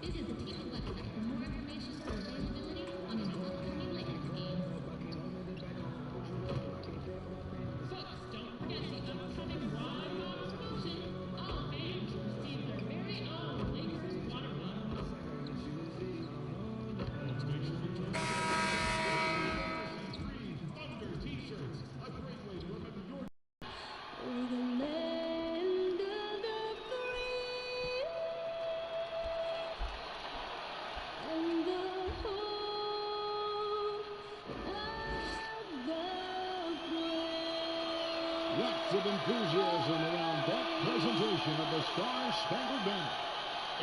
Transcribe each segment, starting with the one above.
Visit the team's website for more information or availability on any upcoming Lakers games. Folks, don't forget the upcoming Wine Bottle promotion. All fans will receive their very own Lakers water bottles. Thunder t-shirts, a great way to remember your Lots of enthusiasm around that presentation of the Star-Spangled Banner.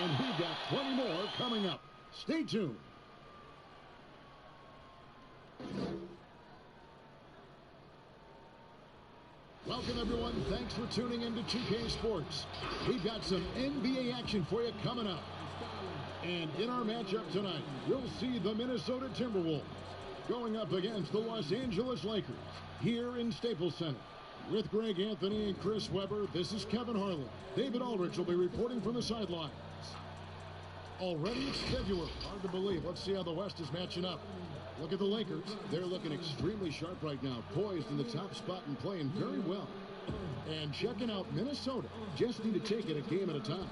And we've got 20 more coming up. Stay tuned. Welcome, everyone. Thanks for tuning in to 2K Sports. We've got some NBA action for you coming up. And in our matchup tonight, you'll see the Minnesota Timberwolves going up against the Los Angeles Lakers here in Staples Center. With Greg Anthony and Chris Webber, this is Kevin Harlan. David Aldrich will be reporting from the sidelines. Already it's February. Hard to believe. Let's see how the West is matching up. Look at the Lakers. They're looking extremely sharp right now, poised in the top spot and playing very well. And checking out Minnesota. Just need to take it a game at a time.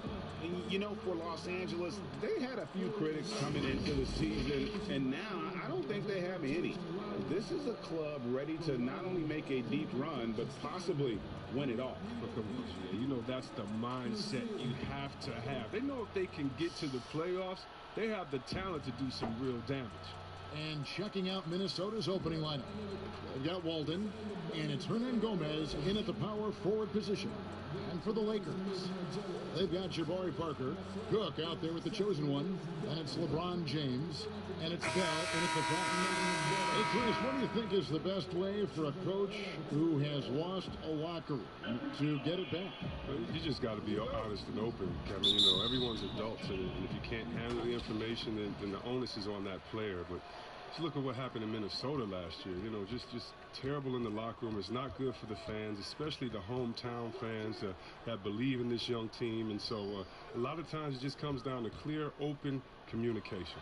You know, for Los Angeles, they had a few critics coming into the season, and now I don't think they have any. This is a club ready to not only make a deep run, but possibly win it all. You know, that's the mindset you have to have. They know if they can get to the playoffs, they have the talent to do some real damage. And checking out Minnesota's opening lineup. They've got Walden, and it's Hernan Gomez in at the power forward position. And for the Lakers, they've got Jabari Parker, Cook out there with the chosen one, and it's LeBron James, and it's Bell in at the top. Hey, Chris, what do you think is the best way for a coach who has lost a locker room to get it back? You just got to be honest and open, Kevin. You know, everyone's adults, and if you can't handle the information, then the onus is on that player. But just look at what happened in Minnesota last year. You know, just terrible in the locker room. It's not good for the fans, especially the hometown fans that believe in this young team. And so a lot of times it just comes down to clear, open communication.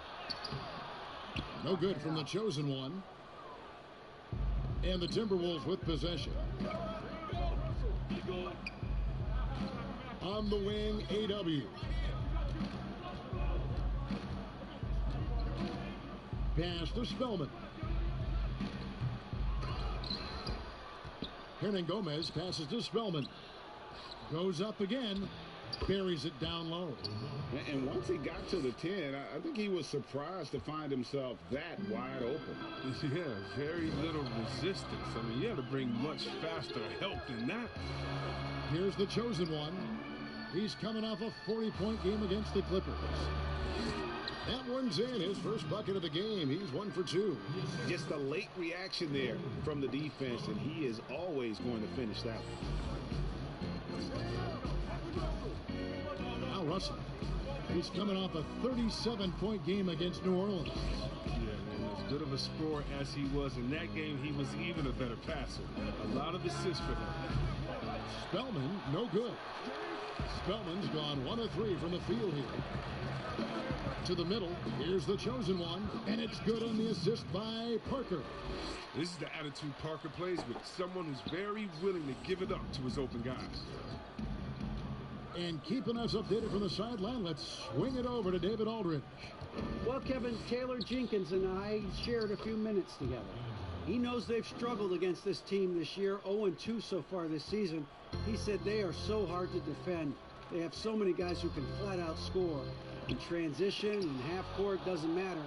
No good from the chosen one. And the Timberwolves with possession. On the wing, AW. Pass to Spellman. Hernan Gomez passes to Spellman. Goes up again. Buries it down low. And once he got to the 10, I think he was surprised to find himself that wide open. Yeah, very little resistance. I mean, you had to bring much faster help than that. Here's the chosen one. He's coming off a 40-point game against the Clippers. That one's in, his first bucket of the game. He's 1 for 2. Just a late reaction there from the defense, and he is always going to finish that one. Now Russell. He's coming off a 37-point game against New Orleans. Yeah, man, as good of a scorer as he was in that game, he was even a better passer. A lot of assists for him. Spellman, no good. Spellman's gone 1 of 3 from the field here. To the middle, here's the chosen one, and it's good on the assist by Parker. This is the attitude Parker plays with, someone who's very willing to give it up to his open guys. And keeping us updated from the sideline, let's swing it over to David Aldrich. Well, Kevin, Taylor Jenkins and I shared a few minutes together. He knows they've struggled against this team this year, 0-2 so far this season. He said they are so hard to defend. They have so many guys who can flat out score. In transition and half court, doesn't matter.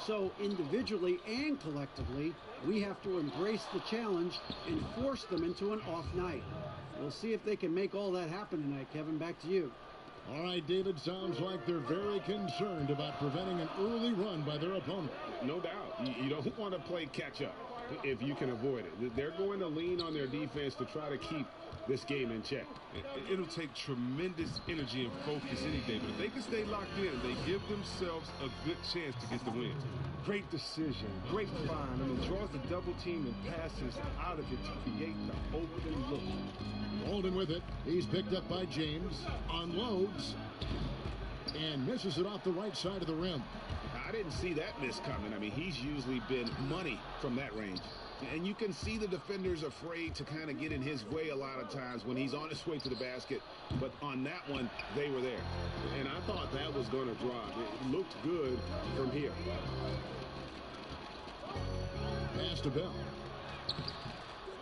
So individually and collectively, we have to embrace the challenge and force them into an off night. We'll see if they can make all that happen tonight. Kevin, back to you. All right, David, sounds like they're very concerned about preventing an early run by their opponent. No doubt. You don't want to play catch-up if you can avoid it. They're going to lean on their defense to try to keep this game in check. It'll take tremendous energy and focus any day, but if they can stay locked in, they give themselves a good chance to get the win. Great decision, great find, and it draws the double team and passes out of it to create the open look. Walden with it. He's picked up by James. Unloads. and misses it off the right side of the rim. I didn't see that miss coming. I mean, he's usually been money from that range. And you can see the defenders afraid to kind of get in his way a lot of times when he's on his way to the basket. But on that one, they were there. And I thought that was going to drop. It looked good from here. Pass to Bell.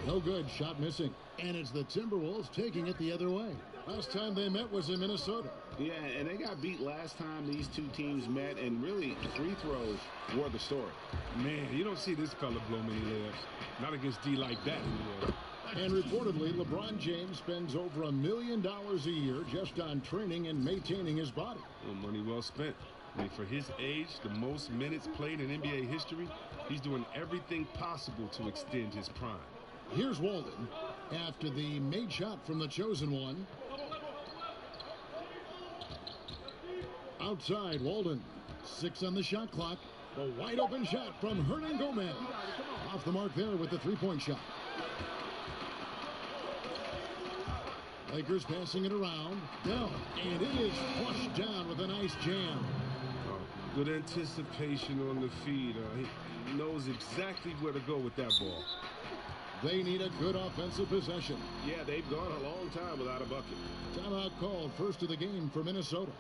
No good. Shot missing. And it's the Timberwolves taking it the other way. Last time they met was in Minnesota. Yeah, and they got beat last time these two teams met, and really free throws were the story. Man, you don't see this fella blow many layups. Not against D like that anyway. And reportedly, LeBron James spends over $1 million a year just on training and maintaining his body. Well, money well spent. I mean, for his age, the most minutes played in NBA history, he's doing everything possible to extend his prime. Here's Walden after the made shot from the chosen one. Outside, Walden. 6 on the shot clock. A wide open shot from Hernangomez. Off the mark there with the three-point shot. Lakers passing it around. Bell. And it is flushed down with a nice jam. Oh, good anticipation on the feed. He knows exactly where to go with that ball. They need a good offensive possession. Yeah, they've gone a long time without a bucket. Timeout called, first of the game for Minnesota.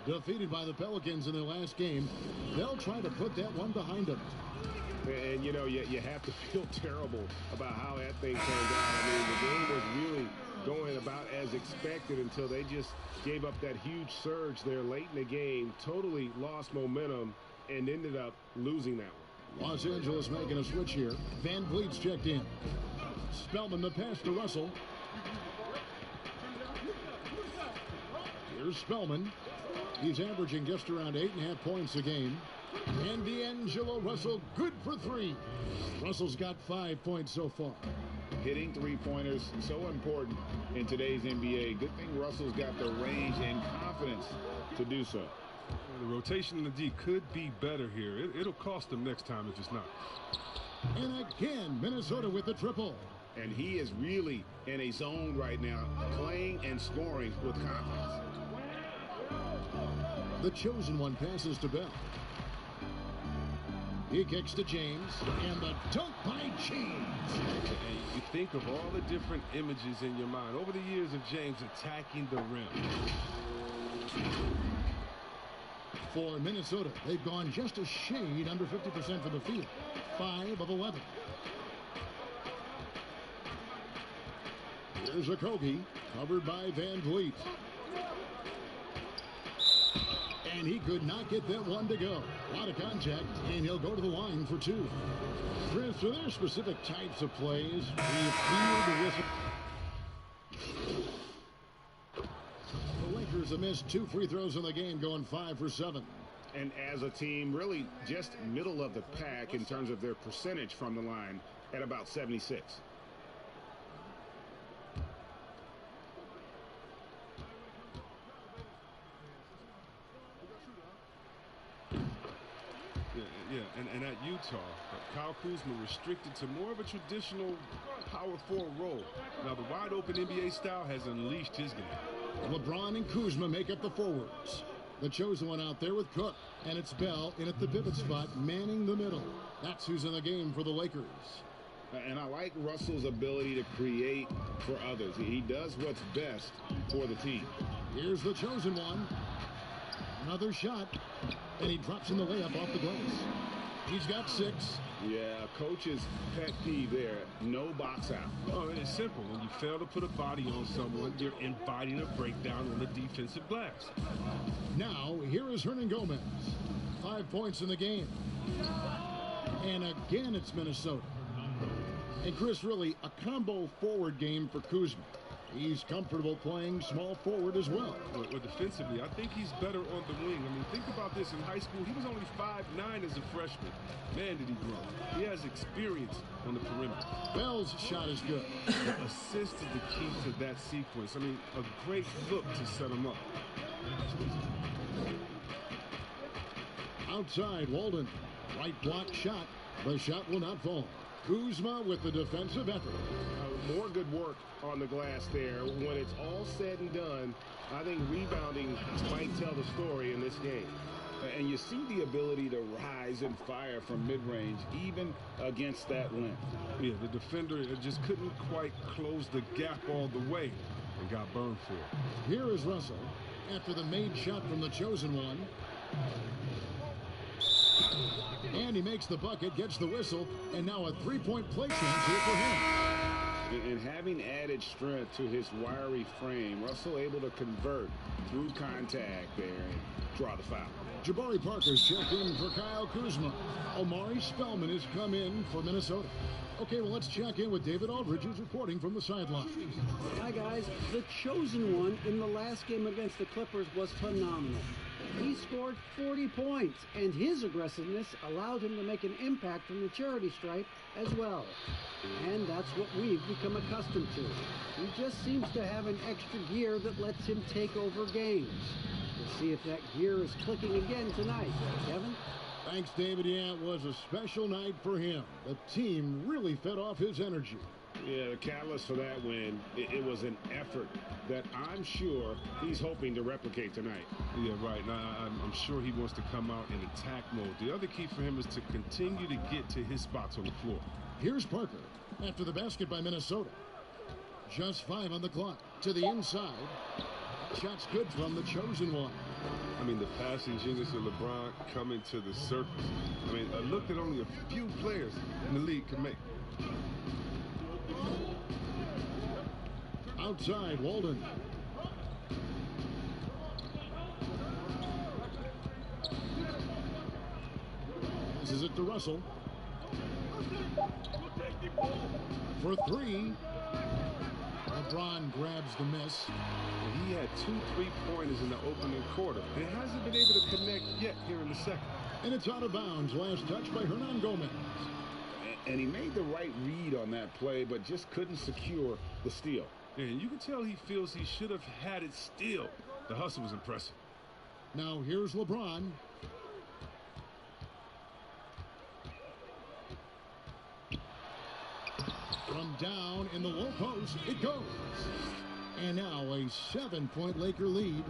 Defeated by the Pelicans in their last game, they'll try to put that one behind them. And, you know, you have to feel terrible about how that thing turned out. I mean, the game was really going about as expected until they just gave up that huge surge there late in the game, totally lost momentum, and ended up losing that one. Los Angeles making a switch here. Van Vliet's checked in. Spellman the pass to Russell. Here's Spellman. He's averaging just around 8.5 points a game. And D'Angelo Russell, good for 3. Russell's got 5 points so far. Hitting three-pointers, so important in today's NBA. Good thing Russell's got the range and confidence to do so. The rotation in the D could be better here. It'll cost them next time if it's not. And again, Minnesota with the triple. And he is really in a zone right now, playing and scoring with confidence. The chosen one passes to Bell. He kicks to James, and the dunk by James. And you think of all the different images in your mind over the years of James attacking the rim. For Minnesota, they've gone just a shade under 50% from the field. 5 of 11. Here's Okogie, covered by Van Vliet. And he could not get that one to go. A lot of contact, and he'll go to the line for 2. Chris, are there specific types of plays where you feel the whistle? The Lakers have missed 2 free throws in the game, going 5 for 7. And as a team, really just middle of the pack in terms of their percentage from the line at about 76. And at Utah, Kyle Kuzma restricted to more of a traditional power forward role. Now the wide open NBA style has unleashed his game. LeBron and Kuzma make up the forwards. The chosen one out there with Cook, and it's Bell in at the pivot spot, manning the middle. That's who's in the game for the Lakers. And I like Russell's ability to create for others. He does what's best for the team. Here's the chosen one. Another shot, and he drops in the layup off the glass. He's got 6. Yeah, coach's pet peeve there. No box out. Oh, it's simple. When you fail to put a body on someone, you're inviting a breakdown on the defensive glass. Now, here is Hernangomez. 5 points in the game. And again, it's Minnesota. And Chris, really, a combo forward game for Kuzma. He's comfortable playing small forward as well. Well, defensively, I think he's better on the wing. I mean, think about this. In high school, he was only 5'9" as a freshman. Man, did he grow. He has experience on the perimeter. Bell's shot is good. The assist is the key to that sequence. I mean, a great look to set him up. Outside, Walden. Right block shot. The shot will not fall. Kuzma with the defensive effort. More good work on the glass there. When it's all said and done, I think rebounding might tell the story in this game. And you see the ability to rise and fire from mid-range, even against that length. Yeah, the defender just couldn't quite close the gap all the way and got burned for it. Here is Russell after the made shot from the chosen one. And he makes the bucket, gets the whistle, and now a three-point play chance here for him. And having added strength to his wiry frame, Russell able to convert through contact there and draw the foul. Jabari Parker's checked in for Kyle Kuzma. Omari Spellman has come in for Minnesota. Okay, well, let's check in with David Aldridge, who's reporting from the sideline. Hi, guys. The chosen one in the last game against the Clippers was phenomenal. He scored 40 points, and his aggressiveness allowed him to make an impact from the charity stripe as well. And that's what we've become accustomed to. He just seems to have an extra gear that lets him take over games. We'll see if that gear is clicking again tonight. Kevin? Thanks, David. Yeah, it was a special night for him. The team really fed off his energy. Yeah, the catalyst for that win, it was an effort that I'm sure he's hoping to replicate tonight. Yeah, right. Now, I'm sure he wants to come out in attack mode. The other key for him is to continue to get to his spots on the floor. Here's Parker after the basket by Minnesota. Just 5 on the clock. To the inside. Shot's good from the chosen one. I mean, the passing genius of LeBron coming to the surface. I mean, a look that only a few players in the league can make. Outside, Walden. This is it to Russell. For 3. LeBron grabs the miss. He had 2 3-pointers in the opening quarter. He hasn't been able to connect yet here in the second. And it's out of bounds. Last touch by Hernan Gomez. And he made the right read on that play, but just couldn't secure the steal. Yeah, and you can tell he feels he should have had it still. The hustle was impressive. Now here's LeBron. From down in the low post, it goes. And now a 7-point Laker lead.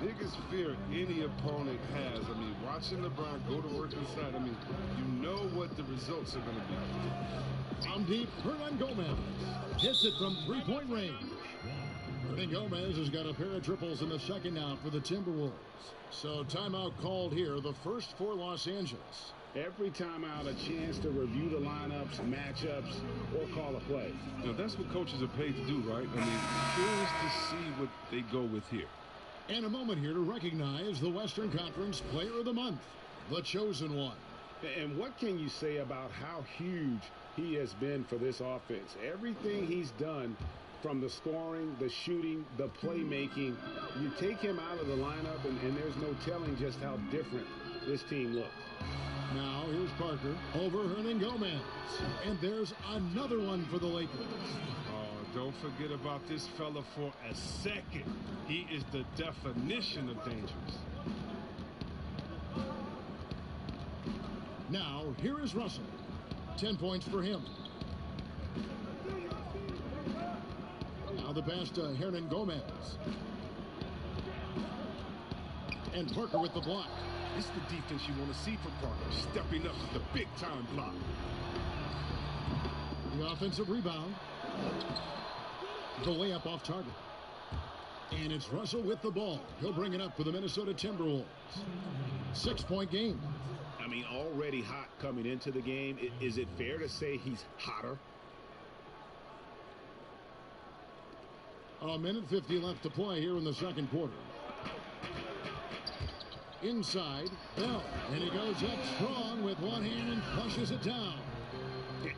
The biggest fear any opponent has, I mean, watching LeBron go to work inside, I mean, you know what the results are going to be. Down deep, Hernan Gomez hits it from 3-point range. Hernan Gomez has got a pair of triples in the second now for the Timberwolves. So timeout called here, the first for Los Angeles. Every time out, a chance to review the lineups, matchups, or call a play. You know, that's what coaches are paid to do, right? I mean, curious to see what they go with here. And a moment here to recognize the Western Conference Player of the Month, the chosen one. And what can you say about how huge he has been for this offense? Everything he's done, from the scoring, the shooting, the playmaking, you take him out of the lineup, and there's no telling just how different this team looks. Now here's Parker over Hernan Gomez. And there's another one for the Lakers. Oh, don't forget about this fella for a second. He is the definition of dangerous. Now here is Russell. 10 points for him. Now the pass to Hernan Gomez. And Parker with the block. This is the defense you want to see from Parker, stepping up with the big-time block. The offensive rebound. The layup off target. And it's Russell with the ball. He'll bring it up for the Minnesota Timberwolves. 6-point game. I mean, already hot coming into the game. Is it fair to say he's hotter? A minute 50 left to play here in the second quarter. Inside, Bell, and he goes up strong with one hand and flushes it down.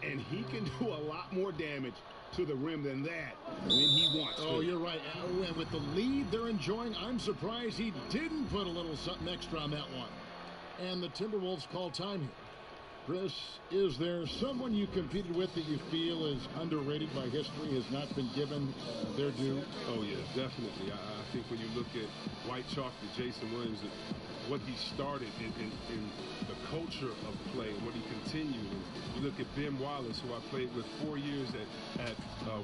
And he can do a lot more damage to the rim than that when he wants to. Oh, you're right. And with the lead they're enjoying, I'm surprised he didn't put a little something extra on that one. And the Timberwolves call time here. Chris, is there someone you competed with that you feel is underrated by history, has not been given their due? Oh, yeah, definitely. I think when you look at White Chalk to Jason Williams, what he started in the culture of play and what he continued. And you look at Ben Wallace, who I played with 4 years at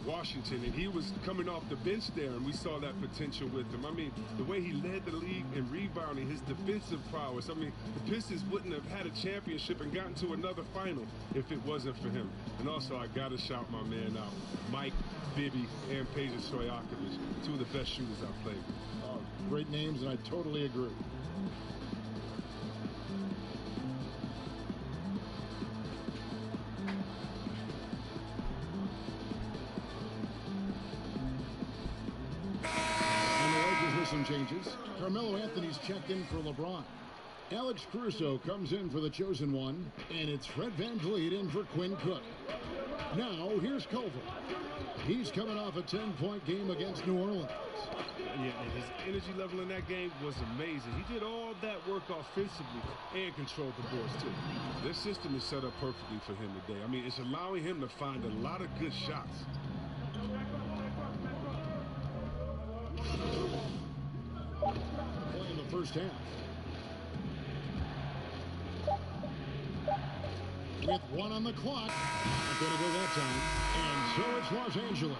Washington, and he was coming off the bench there, and we saw that potential with him. I mean, the way he led the league in rebounds rebounding, his defensive prowess. I mean, the Pistons wouldn't have had a championship and gotten to another final if it wasn't for him. And also, I got to shout my man out, Mike Bibby and Peja Stojakovic, two of the best shooters I've played with. Oh, great names, and I totally agree. Some changes. Carmelo Anthony's checked in for LeBron. Alex Caruso comes in for the chosen one, and it's Fred VanVleet in for Quinn Cook. Now, here's Culver. He's coming off a 10-point game against New Orleans. Yeah, and his energy level in that game was amazing. He did all that work offensively and controlled the boards, too. This system is set up perfectly for him today. I mean, it's allowing him to find a lot of good shots. Play in the first half. With one on the clock. Not going to go that time. And so it's Los Angeles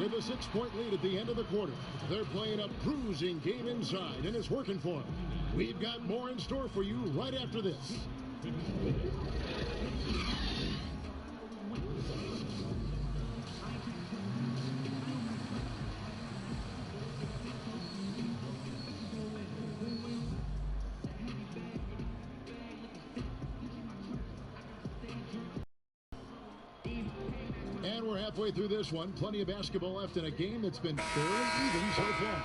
with a 6-point lead at the end of the quarter. They're playing a bruising game inside, and it's working for them. We've got more in store for you right after this. And we're halfway through this one. Plenty of basketball left in a game that's been fairly even so far.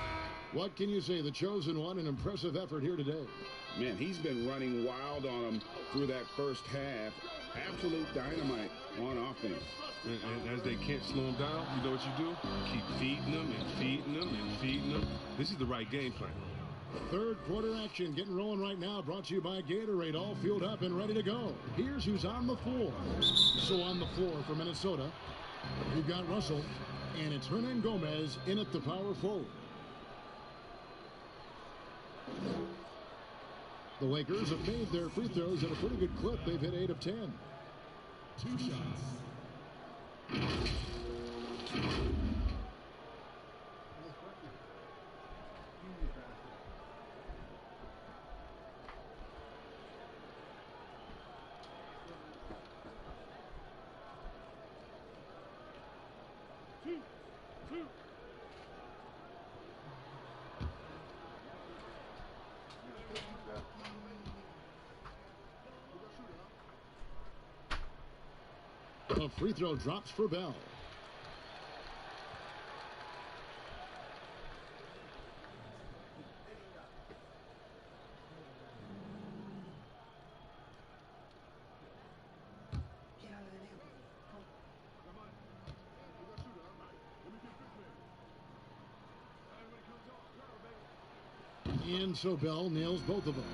What can you say? The chosen one, an impressive effort here today. Man, he's been running wild on them through that first half. Absolute dynamite on offense. And as they can't slow him down, you know what you do? Keep feeding them and feeding them and feeding them. This is the right game plan. Third quarter action getting rolling right now, brought to you by Gatorade, all fueled up and ready to go. Here's who's on the floor. So on the floor for Minnesota, we've got Russell, and it's Hernan Gomez in at the power forward. The Lakers have made their free throws at a pretty good clip. They've hit 8 of 10. 2 shots. The free throw drops for Bell. And so Bell nails both of them.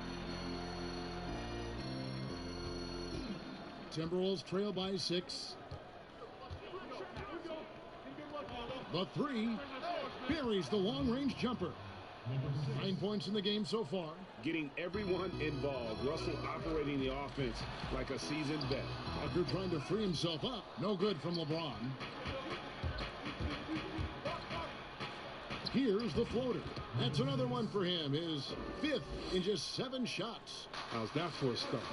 Timberwolves trail by 6. The 3 buries the long-range jumper. 9 points in the game so far. Getting everyone involved. Russell operating the offense like a seasoned vet. Tucker trying to free himself up. No good from LeBron. Here's the floater. That's another one for him. His 5th in just 7 shots. How's that for a start?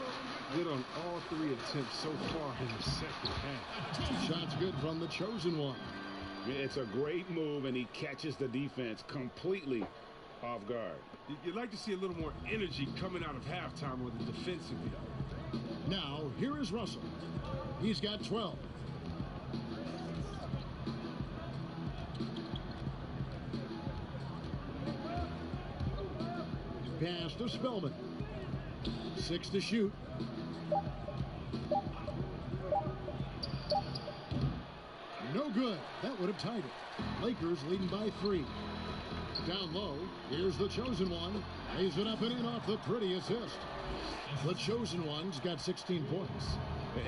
Good on all 3 attempts so far in the second half. Shots good from the chosen one. It's a great move, and he catches the defense completely off guard. You'd like to see a little more energy coming out of halftime with the defensive end. Now, here is Russell. He's got 12. Pass to Spellman. 6 to shoot. No good. That would have tied it. Lakers leading by 3. Down low. Here's the chosen one. Lays it up and in off the pretty assist. The chosen one's got 16 points.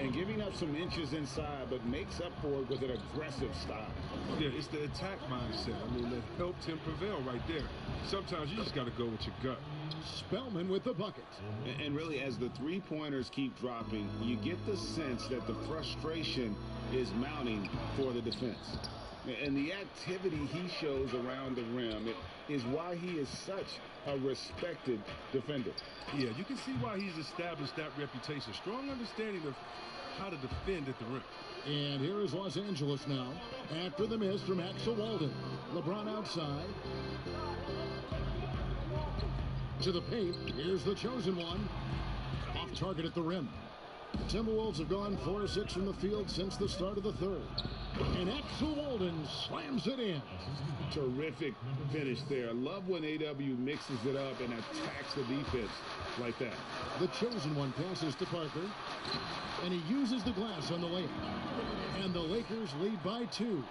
And giving up some inches inside, but makes up for it with an aggressive style. Yeah, it's the attack mindset. I mean, that helped him prevail right there. Sometimes you just got to go with your gut. Spellman with the bucket. And really, as the three-pointers keep dropping, you get the sense that the frustration is mounting for the defense. And the activity he shows around the rim is why he is such a respected defender. Yeah, you can see why he's established that reputation. Strong understanding of how to defend at the rim. And here is Los Angeles now after the miss from Axel Walden. LeBron outside. To the paint. Here's the chosen one. Off target at the rim. The Timberwolves have gone 4 of 6 from the field since the start of the third. And Axel Walden slams it in. Terrific finish there. I love when AW mixes it up and attacks the defense like that. The chosen one passes to Parker. And he uses the glass on the layup. And the Lakers lead by 2.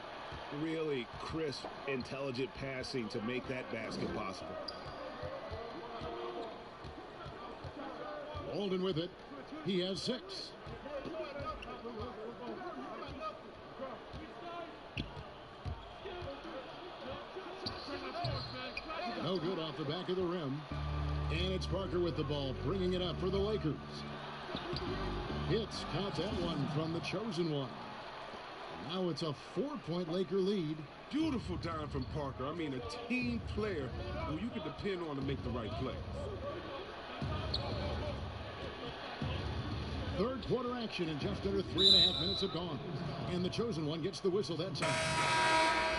Really crisp, intelligent passing to make that basket possible. Walden with it. He has 6. No good off the back of the rim. And it's Parker with the ball, bringing it up for the Lakers. Hits, count that one from the chosen one. Now it's a 4-point Laker lead. Beautiful dime from Parker. I mean, a team player who you can depend on to make the right play. Third quarter action in just under 3.5 minutes have gone. And the chosen one gets the whistle that time.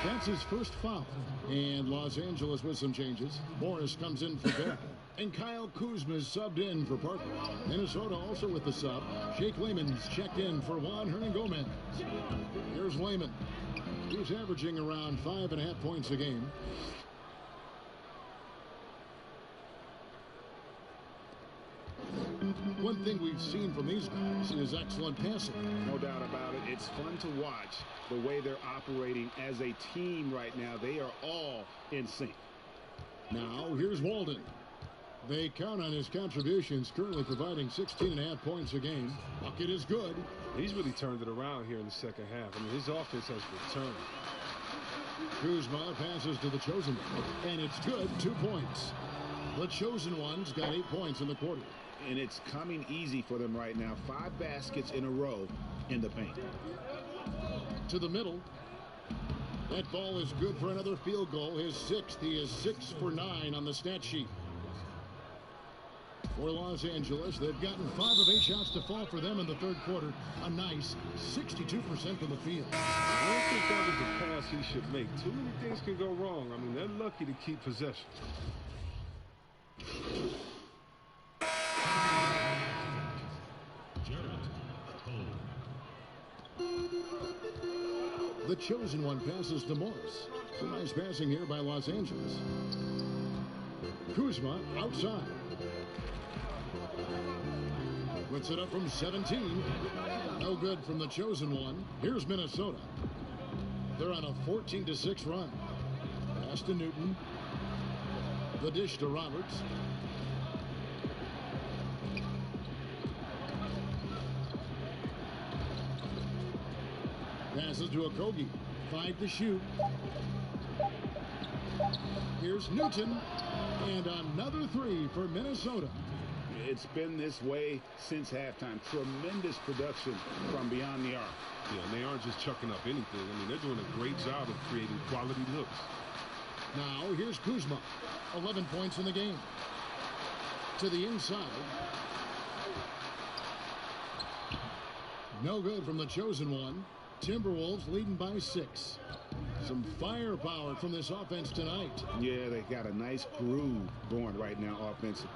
That's his first foul. And Los Angeles with some changes. Morris comes in for Beck. And Kyle Kuzma is subbed in for Parker. Minnesota also with the sub. Jake Layman's checked in for Juan Hernangomez. Here's Layman. He's averaging around 5.5 points a game. One thing we've seen from these guys is excellent passing. No doubt about it. It's fun to watch the way they're operating as a team right now. They are all in sync. Now, here's Walden. They count on his contributions, currently providing 16.5 points a game. Bucket is good. He's really turned it around here in the second half. I mean, his offense has returned. Kuzma passes to the chosen one, and it's good, 2 points. The chosen one's got 8 points in the quarter. And it's coming easy for them right now. 5 baskets in a row in the paint. To the middle. That ball is good for another field goal. His 6th. He is 6 for 9 on the stat sheet. For Los Angeles, they've gotten 5 of 8 shots to fall for them in the third quarter. A nice 62% from the field. I don't think that was the pass he should make. Too many things can go wrong. I mean, they're lucky to keep possession. The chosen one passes to Morris. Some nice passing here by Los Angeles. Kuzma outside. Puts it up from 17. No good from the chosen one. Here's Minnesota. They're on a 14-6 run. Pass to Newton. The dish to Roberts. Passes to Okogie. 5 to shoot. Here's Newton. And another 3 for Minnesota. It's been this way since halftime. Tremendous production from beyond the arc. Yeah, and they aren't just chucking up anything. I mean, they're doing a great job of creating quality looks. Now, here's Kuzma. 11 points in the game. To the inside. No good from the chosen one. Timberwolves leading by 6. Some firepower from this offense tonight. Yeah, they got a nice groove going right now offensively.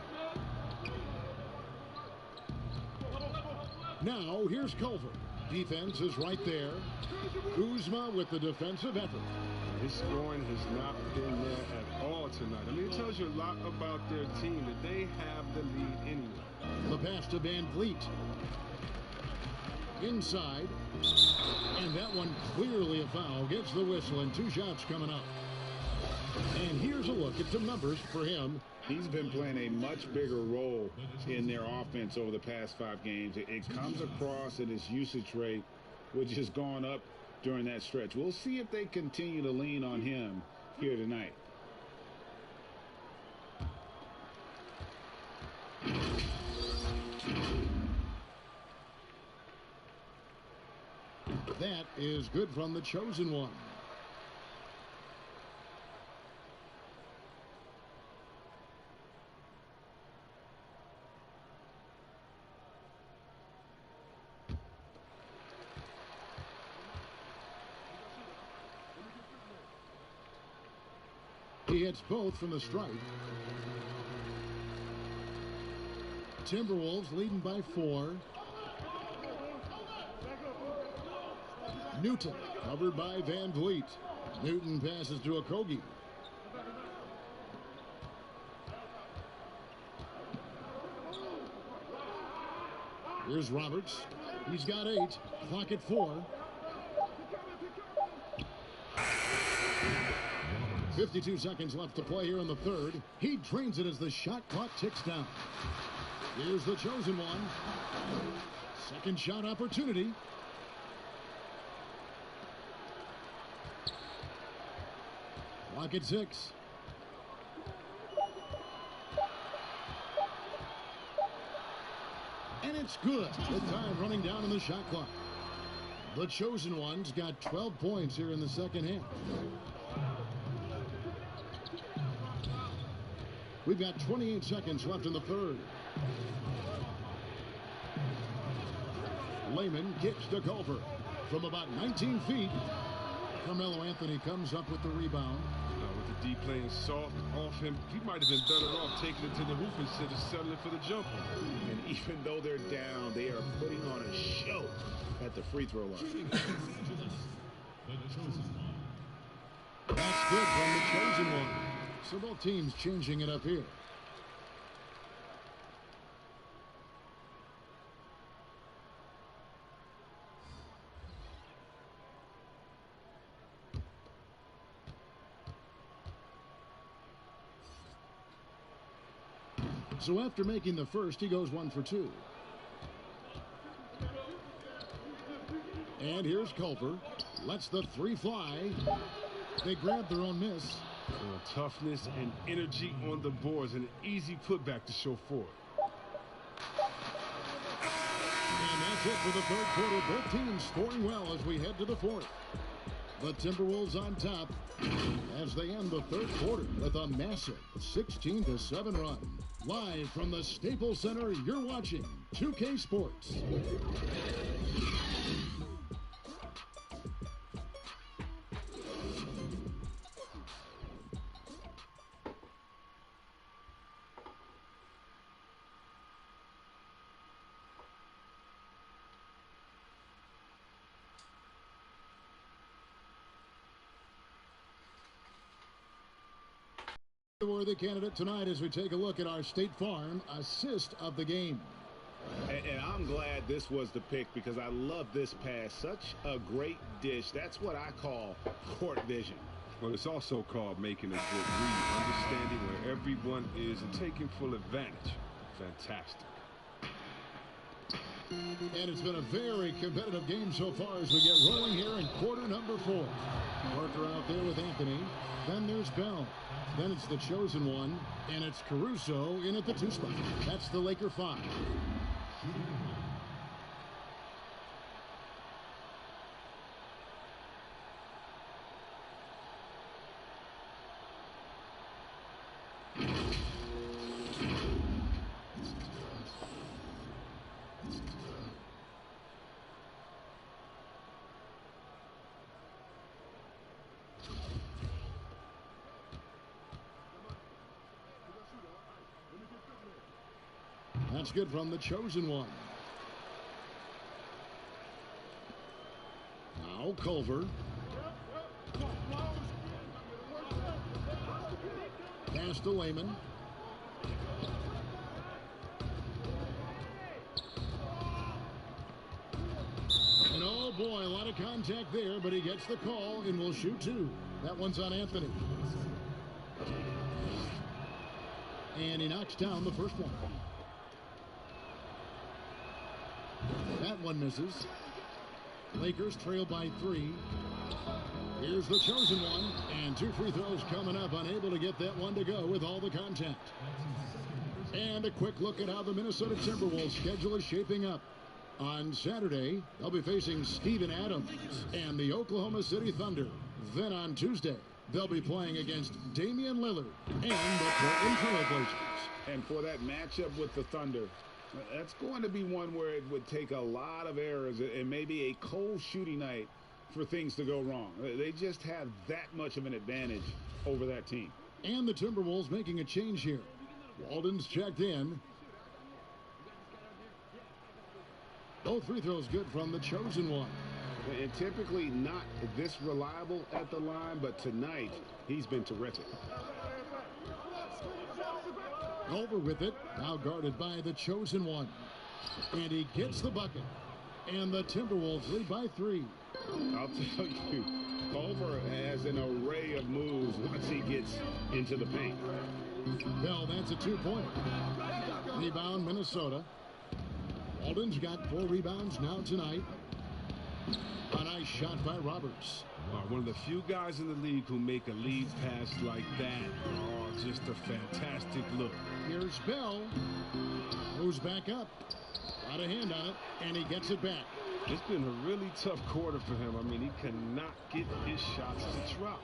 Now, here's Culver. Defense is right there. Kuzma with the defensive effort. His scoring has not been there at all tonight. I mean, it tells you a lot about their team that they have the lead anyway. The pass to Van Vliet. Inside. And that one clearly a foul. Gets the whistle and 2 shots coming up. And here's a look at some numbers for him. He's been playing a much bigger role in their offense over the past 5 games. It comes across in his usage rate, which has gone up during that stretch. We'll see if they continue to lean on him here tonight. That is good from the chosen one. He hits both from the stripe. Timberwolves leading by 4. Newton covered by Van Vliet. Newton passes to Okogie. Here's Roberts. He's got 8. Clock at 4. 52 seconds left to play here in the third. He drains it as the shot clock ticks down. Here's the chosen one. Second shot opportunity. Clock at 6. And it's good. The time running down on the shot clock. The chosen one's got 12 points here in the second half. We've got 28 seconds left in the third. Layman kicks to Culver from about 19 feet. Carmelo Anthony comes up with the rebound. With the D playing soft off him, he might have been better off taking it to the hoop instead of settling for the jumper. And even though they're down, they are putting on a show at the free throw line. That's good from the chosen one. So both teams changing it up here. So after making the first, he goes 1 for 2. And here's Culver. Lets the 3 fly. They grab their own miss. Toughness and energy on the boards, and an easy putback to show for it. And that's it for the third quarter. Both teams scoring well as we head to the fourth. The Timberwolves on top as they end the third quarter with a massive 16-7 run. Live from the Staples Center, you're watching 2K Sports. The worthy candidate tonight as we take a look at our State Farm assist of the game. And I'm glad this was the pick because I love this pass. Such a great dish. That's what I call court vision. Well, it's also called making a good read, understanding where everyone is and taking full advantage. Fantastic. And it's been a very competitive game so far as we get rolling here in quarter number 4. Parker out there with Anthony. Then there's Bell. Then it's the chosen one, and it's Caruso in at the 2 spot. That's the Laker 5. That's good from the chosen one. Now Culver. Pass to Layman. And oh boy, a lot of contact there, but he gets the call and will shoot 2. That one's on Anthony. And he knocks down the first one. That one misses. Lakers trail by 3. Here's the chosen one. And 2 free throws coming up. Unable to get that one to go with all the contact. And a quick look at how the Minnesota Timberwolves schedule is shaping up. On Saturday, they'll be facing Steven Adams and the Oklahoma City Thunder. Then on Tuesday, they'll be playing against Damian Lillard and the Portland Trail Blazers. And for that matchup with the Thunder, that's going to be one where it would take a lot of errors and maybe a cold shooting night for things to go wrong. They just have that much of an advantage over that team. And the Timberwolves making a change here. Walden's checked in. Both free throws good from the chosen one. And typically not this reliable at the line, but tonight he's been terrific. Over with it. Now guarded by the chosen one. And he gets the bucket. And the Timberwolves lead by 3. I'll tell you, Culver has an array of moves once he gets into the paint. Bell, that's a 2-pointer. Rebound, Minnesota. Walden's got 4 rebounds now tonight. A nice shot by Roberts. One of the few guys in the league who make a lead pass like that. Oh, just a fantastic look. Here's Bell. Moves back up. Got a hand on it, and he gets it back. It's been a really tough quarter for him. I mean, he cannot get his shots to drop.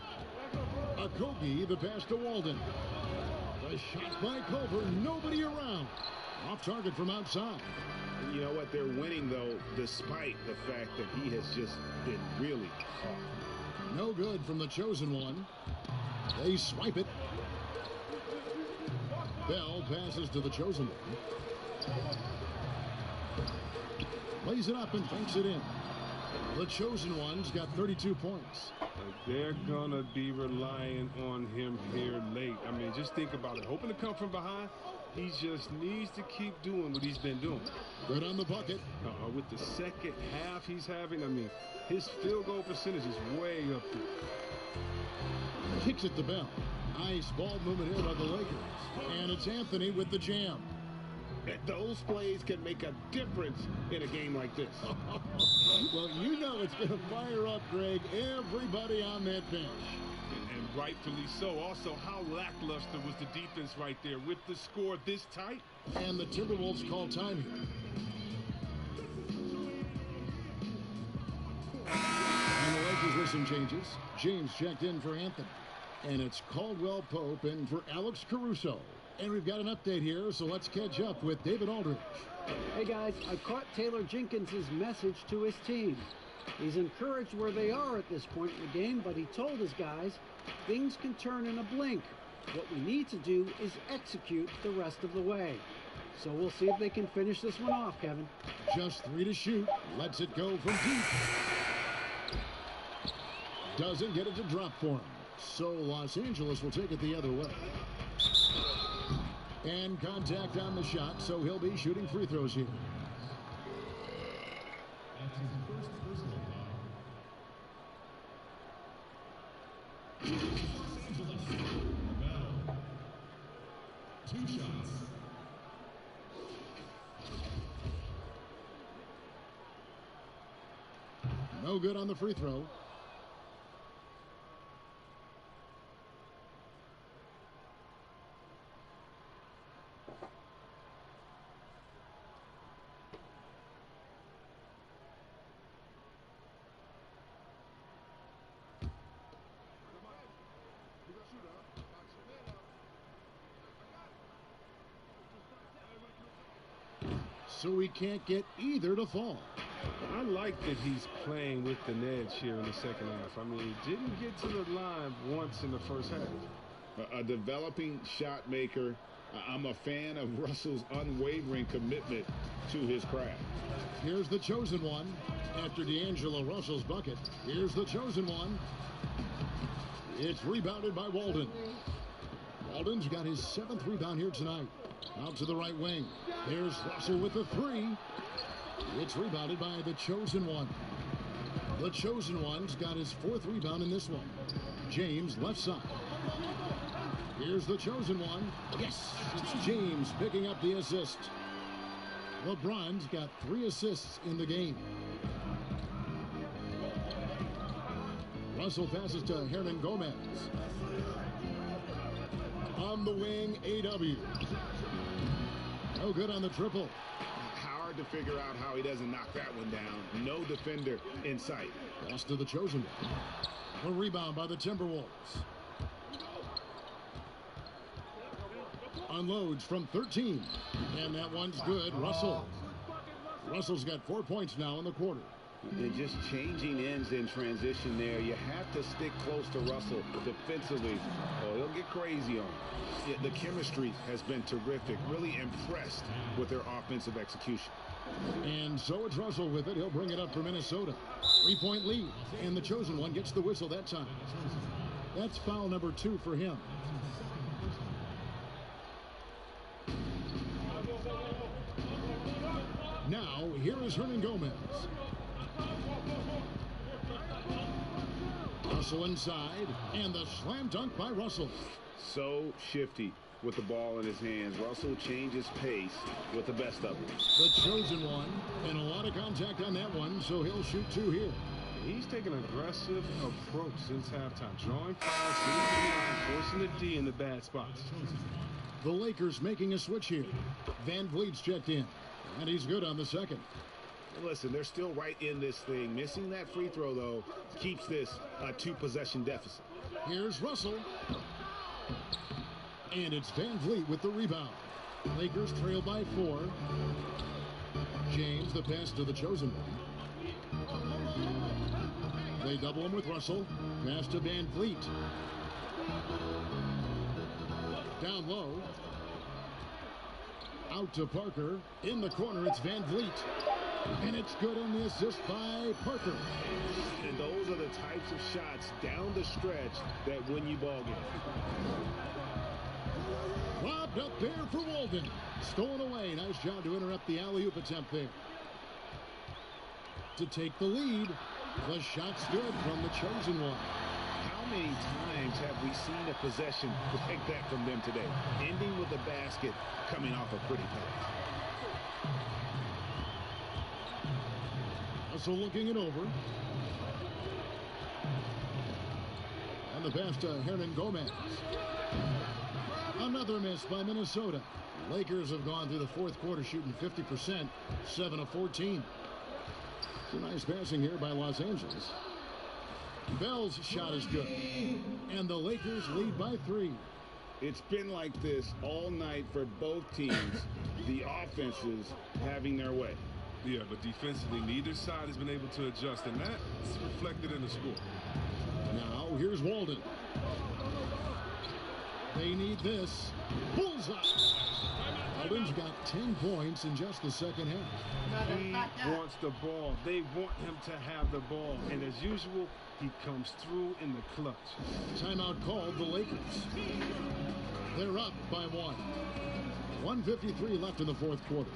Okogie, the pass to Walden. The shot by Culver, nobody around. Off target from outside. You know what? They're winning, though, despite the fact that he has just been really off. No good from the chosen one. They swipe it. Bell passes to the chosen one. Lays it up and banks it in. The chosen one's got 32 points. They're going to be relying on him here late. I mean, just think about it. Hoping to come from behind, he just needs to keep doing what he's been doing. Good on the bucket. With the second half he's having, I mean, his field goal percentage is way up there. Kicks it to Bell. Nice ball movement here by the Lakers. And it's Anthony with the jam. Those plays can make a difference in a game like this. Well, you know it's going to fire up, Greg, everybody on that bench. And rightfully so. Also, how lackluster was the defense right there with the score this tight? And the Timberwolves call time here. And the Lakers with some changes. James checked in for Anthony. And it's Caldwell Pope in for Alex Caruso. And we've got an update here, so let's catch up with David Aldridge. Hey guys, I caught Taylor Jenkins' message to his team. He's encouraged where they are at this point in the game, but he told his guys things can turn in a blink. What we need to do is execute the rest of the way. So we'll see if they can finish this one off, Kevin. Just 3 to shoot. Lets it go from deep. Doesn't get it to drop for him. So Los Angeles will take it the other way. And contact on the shot, so he'll be shooting free throws here. Two shots. No good on the free throw. So we can't get either to fall. I like that he's playing with an edge here in the second half. I mean, he didn't get to the line once in the first half. A developing shot maker. I'm a fan of Russell's unwavering commitment to his craft. Here's the chosen one. After D'Angelo Russell's bucket, here's the chosen one. It's rebounded by Walden. Walden's got his 7th rebound here tonight. Out to the right wing. Here's Russell with the 3. It's rebounded by the chosen one. The chosen one's got his 4th rebound in this one. James left side. Here's the chosen one. Yes, it's James picking up the assist. LeBron's got 3 assists in the game. Russell passes to Hernan Gomez. On the wing, A.W. No good on the triple. Hard to figure out how he doesn't knock that one down. No defender in sight. Pass to the chosen one. A rebound by the Timberwolves. Unloads from 13. And that one's good. Russell's got 4 points now in the quarter. And just changing ends in transition there. You have to stick close to Russell defensively, or he'll get crazy on him. Yeah, the chemistry has been terrific. Really impressed with their offensive execution. And so it's Russell with it. He'll bring it up for Minnesota. 3-point lead. And the chosen one gets the whistle that time. That's foul number 2 for him. Now, here is Hernangomez. Russell inside, and the slam dunk by Russell. So shifty with the ball in his hands. Russell changes pace with the best of them. The chosen one, and a lot of contact on that one, so he'll shoot 2 here. He's taken an aggressive approach since halftime, drawing fouls, shooting the line, forcing the D in the bad spots. The Lakers making a switch here. Van Vliet's checked in, and he's good on the second. Listen, they're still right in this thing. Missing that free throw, though, keeps this a 2-possession deficit. Here's Russell. And it's Van Vliet with the rebound. Lakers trail by 4. James, the pass to the chosen one. They double him with Russell. Pass to Van Vliet. Down low. Out to Parker. In the corner, it's Van Vliet. And it's good on the assist by Parker. And those are the types of shots down the stretch that win you ball games. Lobbed up there for Walden. Stolen away. Nice job to interrupt the alley-oop attempt there. To take the lead. The shot's good from the chosen one. How many times have we seen a possession like that from them today? Ending with a basket, coming off a pretty pass. Russell looking it over. And the pass to Hernangomez. Another miss by Minnesota. Lakers have gone through the fourth quarter shooting 50%, 7 of 14. It's a nice passing here by Los Angeles. Bell's shot is good. And the Lakers lead by 3. It's been like this all night for both teams. The offenses having their way. Yeah, but defensively, neither side has been able to adjust, and that's reflected in the score. Now, here's Walden. They need this. Bullseye. Walden's got 10 points in just the second half. He wants the ball. They want him to have the ball. And as usual, he comes through in the clutch. Timeout called the Lakers. They're up by 1. 1:53 left in the fourth quarter.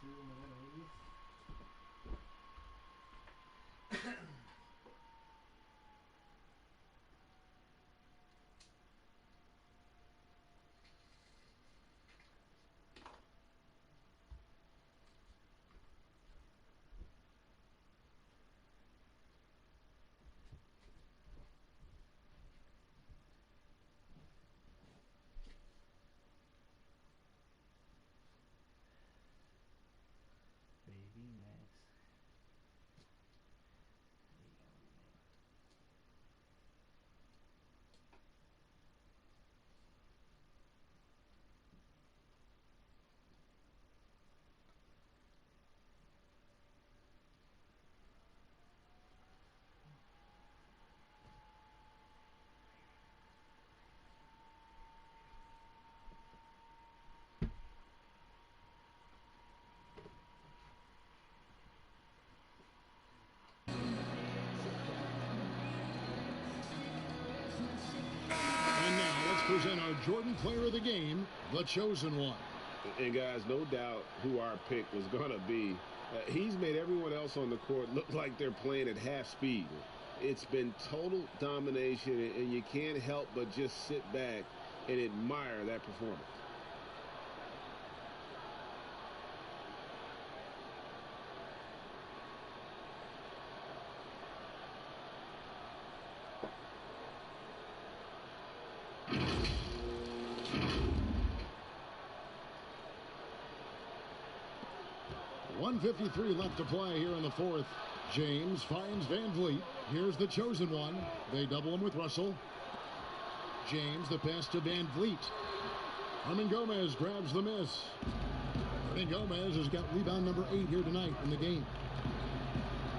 Baby Max. And now let's present our Jordan Player of the Game, the Chosen One. And guys, no doubt who our pick was going to be. He's made everyone else on the court look like they're playing at half speed. It's been total domination, and you can't help but just sit back and admire that performance. .153 left to play here in the fourth. James finds Van Vliet. Here's the Chosen One. They double him with Russell. James, the pass to Van Vliet. Hernan Gomez grabs the miss. Hernan Gomez has got rebound number 8 here tonight in the game.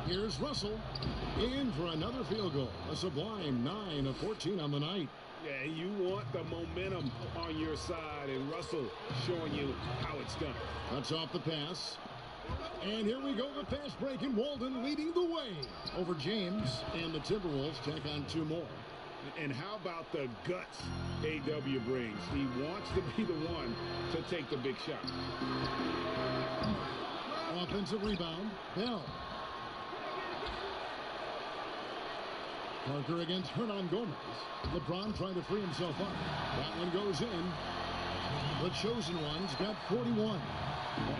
Here's Russell. In for another field goal. A sublime 9 of 14 on the night. Yeah, you want the momentum on your side, and Russell showing you how it's done. Cuts off the pass. And here we go, the pass break, and Walden leading the way over James, and the Timberwolves tack on 2 more. And how about the guts A.W. brings? He wants to be the one to take the big shot. Offensive rebound, Bell. Parker against Hernan Gomez. LeBron trying to free himself up. That one goes in. The Chosen One's got 41.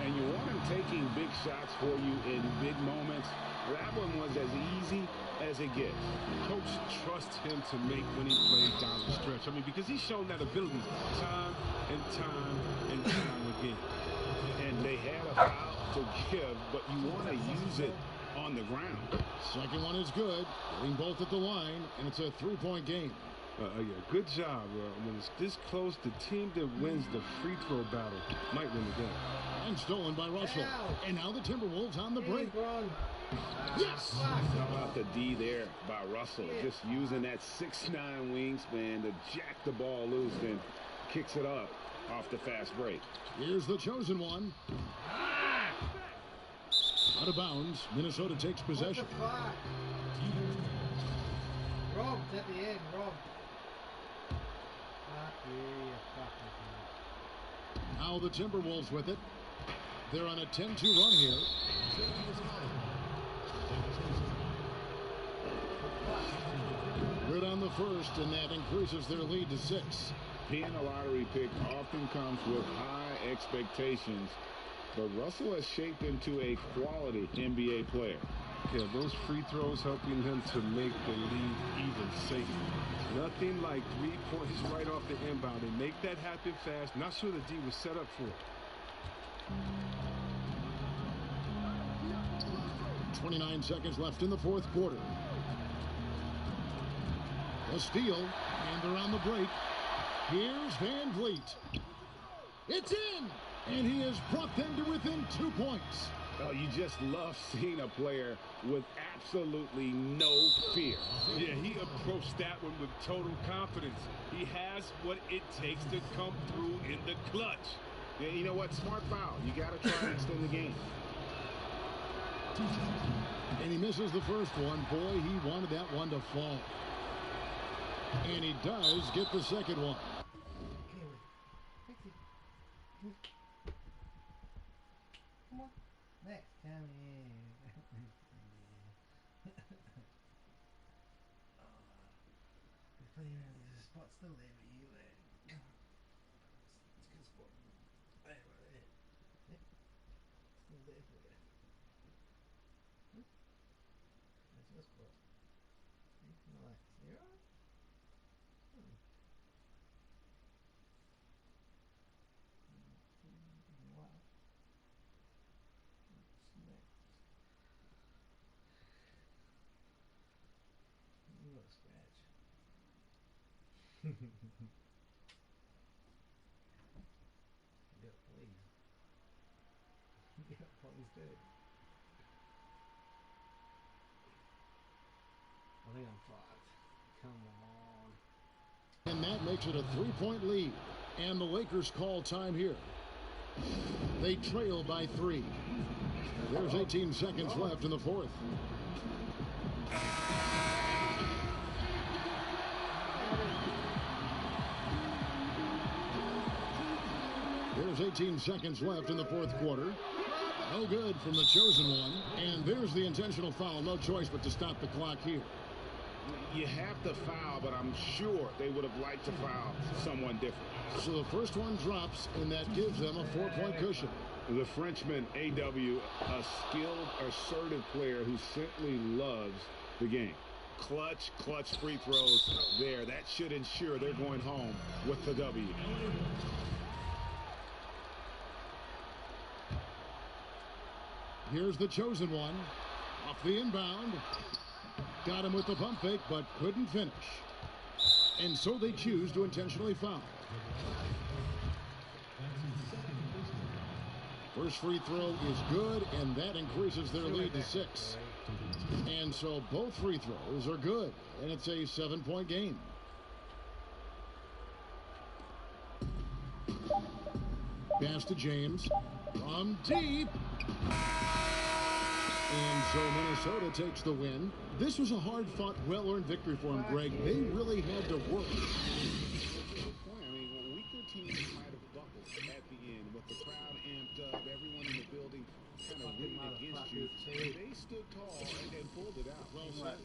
And you want him taking big shots for you in big moments. That one was as easy as it gets. Coach trusts him to make winning plays down the stretch. I mean, because he's shown that ability time and time and time again. And they had a foul to give, but you want to use it on the ground. Second one is good. Getting both at the line, and it's a 3-point game. Yeah, good job. When it's this close, the team that wins the free throw battle might win the game. And stolen by Russell. And now the Timberwolves on the break. Yes! How about the D there by Russell? Just using that 6'9" wingspan to jack the ball loose and kicks it up off the fast break. Here's the Chosen One. Out of bounds. Minnesota takes possession. Rob, at the end, Rob. Now the Timberwolves with it. They're on a 10-2 run here. Good on the first, and that increases their lead to 6. Being a lottery pick often comes with high expectations, but Russell has shaped into a quality NBA player. Yeah, those free throws helping him to make the lead even safer. Nothing like 3 points right off the inbound and make that happen fast. Not sure the D was set up for it. 29 seconds left in the fourth quarter. A steal, and they're on the break. Here's Van Vliet. It's in, and he has brought them to within 2 points. Oh, you just love seeing a player with absolutely no fear. Yeah, he approached that one with total confidence. He has what it takes to come through in the clutch. Yeah, you know what? Smart foul. You got to try and extend the game. And he misses the first one. Boy, he wanted that one to fall. And he does get the second one. Come on. Come here. It's funny, there's a spot still there where you It's a good spot. Right, right there. Yeah. Still there for you. That's your spot. Relax. You alright? Wow. You got a scratch. Yeah, please. Yeah, please do. I think I'm fucked. Come on. And that makes it a 3-point lead. And the Lakers call time here. They trail by 3. There's 18 seconds left in the fourth. There's 18 seconds left in the fourth quarter. No good from the chosen one. And there's the intentional foul. No choice but to stop the clock here. You have to foul, but I'm sure they would have liked to foul someone different. So the first one drops, and that gives them a 4-point cushion. The Frenchman, A.W., a skilled, assertive player who simply loves the game. Clutch free throws there. That should ensure they're going home with the W. Here's the chosen one. Off the inbound. Got him with the pump fake, but couldn't finish. And so they choose to intentionally foul. First free throw is good, and that increases their lead to 6. And so both free throws are good, and it's a 7-point game. Pass to James. From deep. And so Minnesota takes the win. This was a hard-fought, well-earned victory for them, Greg. They really had to work. Good point. I mean, weaker teams might have buckled at the end with the crowd amped up, everyone in the building kind of rooting against you. They stood tall and pulled it out. Well said.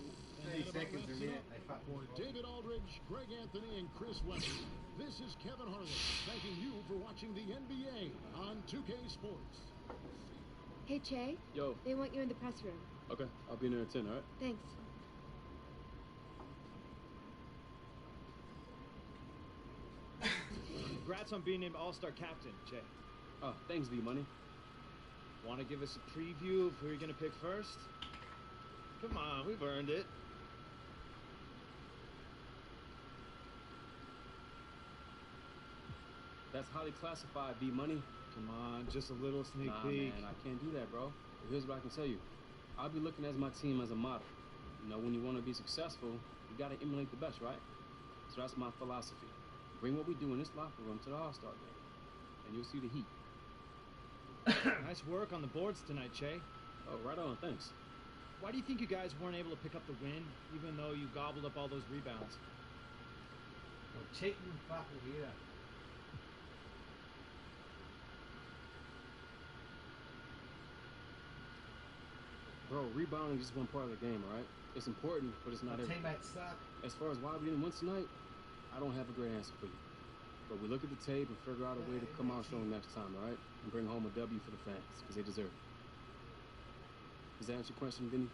30 seconds or minute. For David Aldridge, Greg Anthony, and Chris Webber, this is Kevin Harlan thanking you for watching the NBA on 2K Sports. Hey, Che. Yo. They want you in the press room. Okay, I'll be in there at 10, all right? Thanks. Congrats on being named All-Star Captain, Che. Oh, thanks, V-Money. Want to give us a preview of who you're going to pick first? Come on, we've earned it. That's highly classified, V-Money. Come on, just a little sneak peek. Man, I can't do that, bro. But here's what I can tell you. I'll be looking at my team as a model. You know, when you want to be successful, you got to emulate the best, right? So that's my philosophy. Bring what we do in this locker room to the All-Star game, and you'll see the heat. Nice work on the boards tonight, Che. Oh, right on, thanks. Why do you think you guys weren't able to pick up the win, even though you gobbled up all those rebounds? Cheating fucking here. Bro, rebounding is just one part of the game, all right? It's important, but it's not everything. Teammates suck. As far as why we didn't win tonight, I don't have a great answer for you. But we look at the tape and figure out a way to come out strong next time, all right? And bring home a W for the fans, because they deserve it. Does that answer your question, Vinny?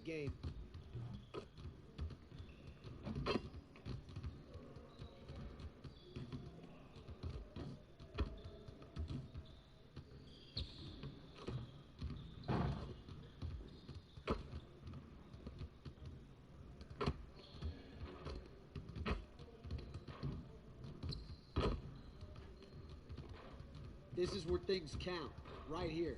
game. This is where things count, right here.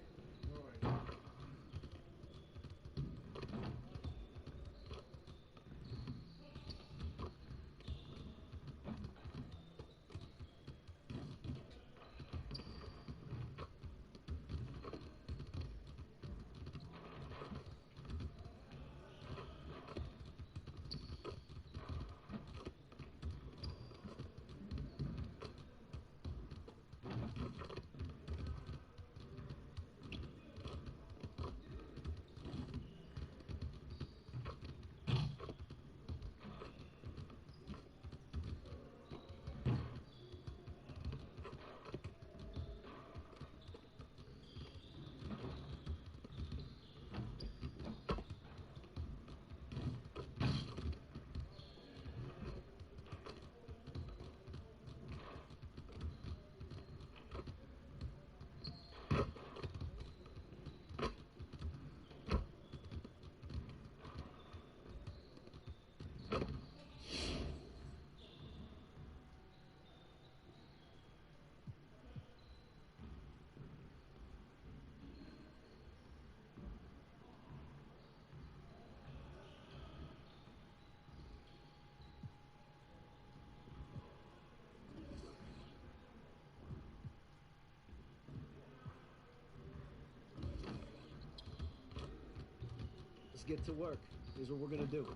Let's get to work. Here's what we're gonna do.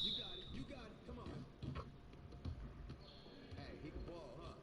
You got it. You got it. Come on. Hey, he can ball, huh?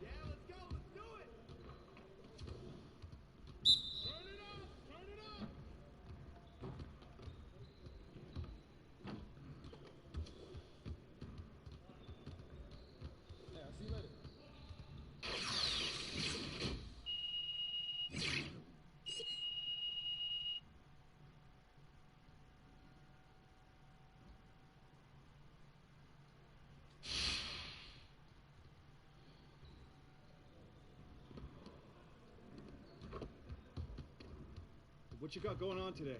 Yeah, let's go. Let's do it. Turn it up. Turn it up. Yeah, I'll see you later. What you got going on today?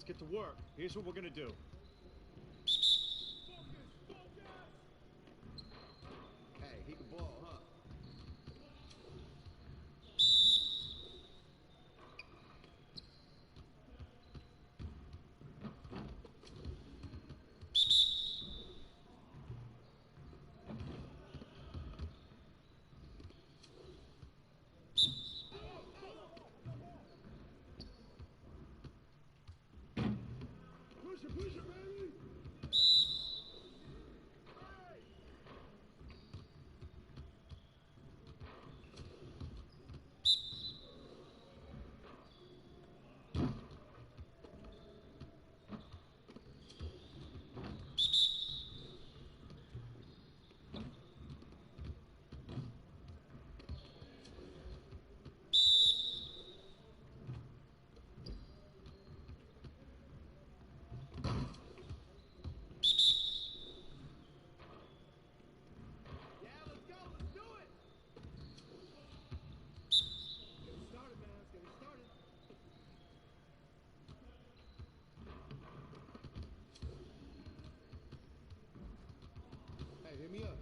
Let's get to work. Here's what we're gonna do. Hey, he can ball, huh? Push it, baby! Yeah, let's go. Let's do it. Get it started, man. Let's get it started. Hey, hit me up.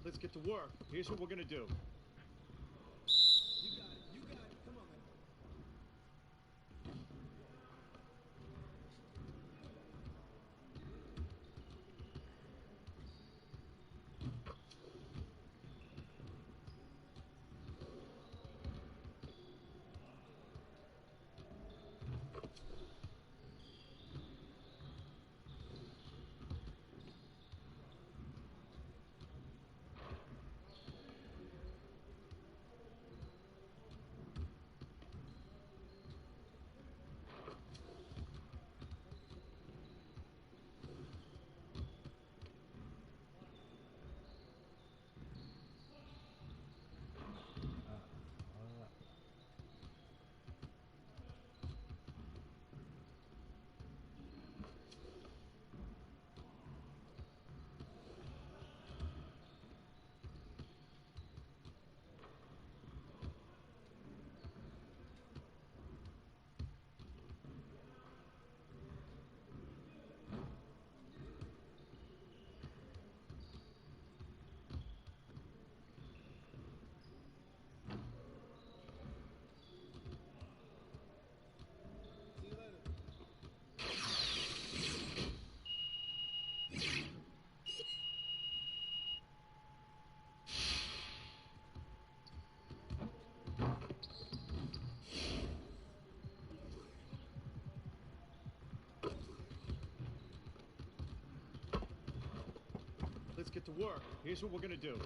Let's get to work. Here's what we're gonna do. You got it. You got it. Come on, man. to work. Here's what we're gonna do.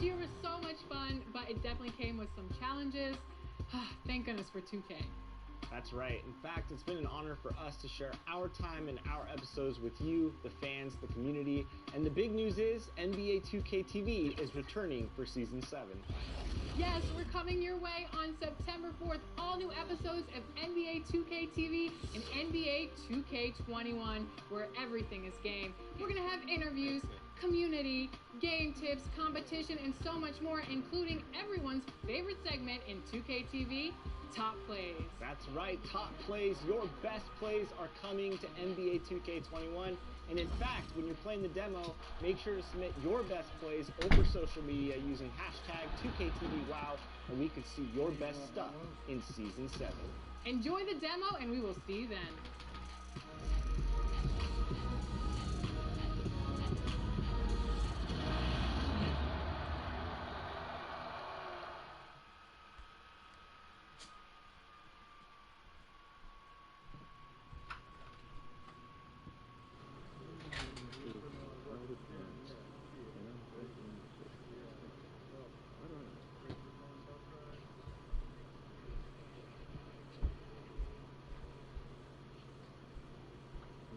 year was so much fun, but it definitely came with some challenges. Thank goodness for 2K. That's right. In fact, it's been an honor for us to share our time and our episodes with you, the fans, the community. And the big news is NBA 2K TV is returning for Season 7. Yes, we're coming your way on September 4th. All new episodes of NBA 2K TV and NBA 2K21, where everything is game. We're going to have interviews, community, game tips, competition, and so much more, including everyone's favorite segment in 2K TV, Top Plays. That's right, Top Plays. Your best plays are coming to NBA 2K21. And in fact, when you're playing the demo, make sure to submit your best plays over social media using hashtag 2KTVWow, and we can see your best stuff in Season 7. Enjoy the demo, and we will see you then.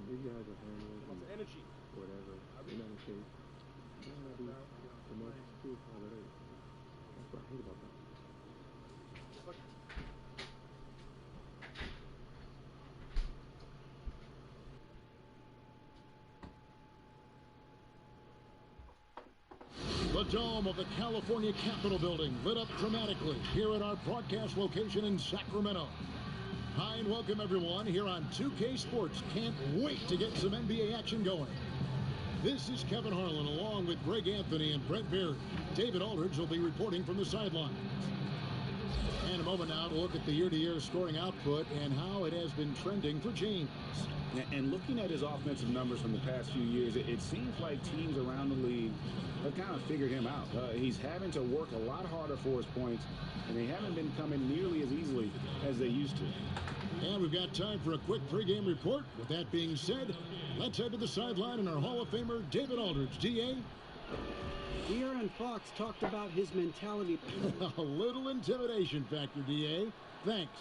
These guys are handling energy, whatever. In any case, they're not the most true how it is. That's what I hate about that. The dome of the California Capitol building lit up dramatically here at our broadcast location in Sacramento. Hi and welcome everyone here on 2K Sports. Can't wait to get some NBA action going. This is Kevin Harlan along with Greg Anthony and Brent Beard. David Aldridge will be reporting from the sideline. And a moment now to look at the year-to-year scoring output and how it has been trending for James. And looking at his offensive numbers from the past few years, it seems like teams around the league have kind of figured him out. He's having to work a lot harder for his points, and they haven't been coming nearly as easily as they used to. And we've got time for a quick pregame report. With that being said, let's head to the sideline and our Hall of Famer, David Aldridge. D.A.? De'Aaron Fox talked about his mentality. A little intimidation factor, D.A. Thanks.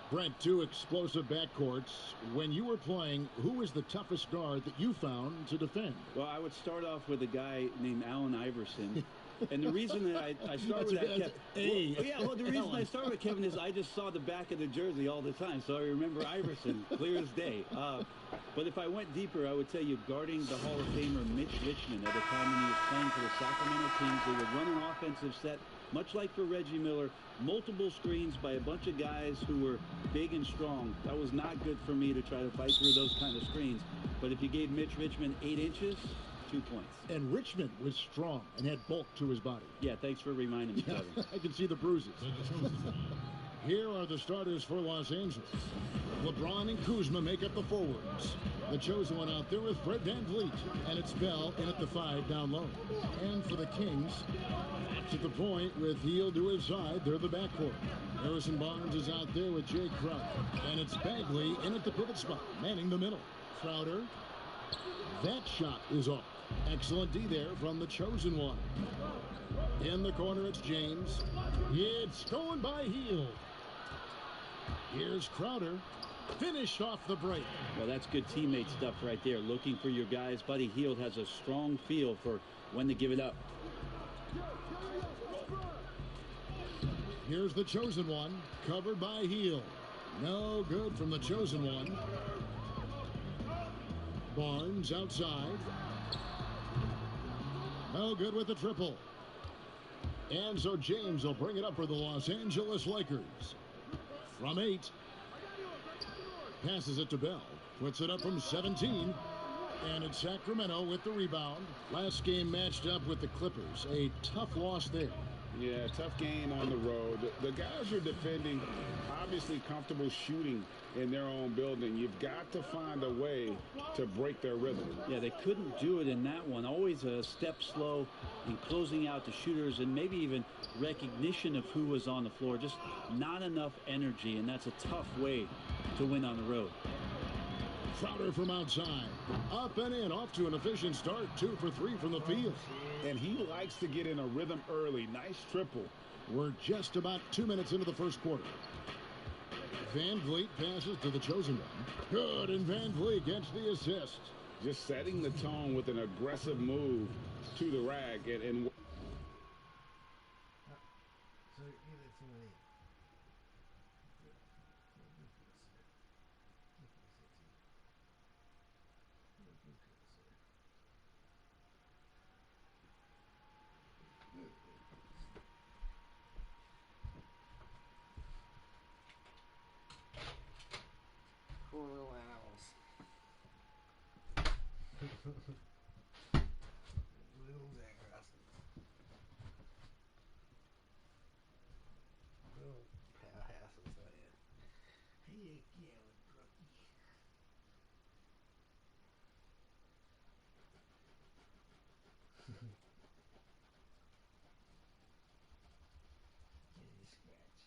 Brent, two explosive backcourts. When you were playing, who was the toughest guard that you found to defend? Well, I would start off with a guy named Allen Iverson. And the reason that I started with that, the reason I started with Kevin is I just saw the back of the jersey all the time, so I remember Iverson clear as day. But if I went deeper, I would tell you guarding the Hall of Famer Mitch Richmond at a time when he was playing for the Sacramento Kings. They would run an offensive set, much like for Reggie Miller, multiple screens by a bunch of guys who were big and strong. That was not good for me to try to fight through those kind of screens. But if you gave Mitch Richmond 8 inches, 2 points. And Richmond was strong and had bulk to his body. Yeah, thanks for reminding me, Kevin. I can see the bruises. Here are the starters for Los Angeles. LeBron and Kuzma make up the forwards. The chosen one out there with Fred VanVleet. And it's Bell in at the 5 down low. And for the Kings, that's at the point with Hield to his side. They're the backcourt. Harrison Barnes is out there with Jay Crowder. And it's Bagley in at the pivot spot, manning the middle. Crowder. That shot is off. Excellent D there from the chosen one. In the corner, it's James. It's going by Hield. Here's Crowder. Finished off the break. Well, that's good teammate stuff right there. Looking for your guys. Buddy Hield has a strong feel for when to give it up. Here's the chosen one. Covered by Hield. No good from the chosen one. Barnes outside. No good with the triple. And so James will bring it up for the Los Angeles Lakers. From 8. Passes it to Bell. Puts it up from 17. And it's Sacramento with the rebound. Last game matched up with the Clippers. A tough loss there. Yeah, tough game on the road. The guys you're defending, obviously comfortable shooting in their own building. You've got to find a way to break their rhythm. Yeah, they couldn't do it in that one. Always a step slow in closing out the shooters and maybe even recognition of who was on the floor. Just not enough energy, and that's a tough way to win on the road. Crowder from outside. Up and in, off to an efficient start. 2 for 3 from the field. And he likes to get in a rhythm early. Nice triple. We're just about 2 minutes into the first quarter. Van Vliet passes to the chosen one. Good, and Van Vliet gets the assist. Just setting the tone with an aggressive move to the rack. And So give it to me. Poor little animals. Little jackasses. Little powerhouses, I am. Hey, yeah, Brookie. Get a scratch.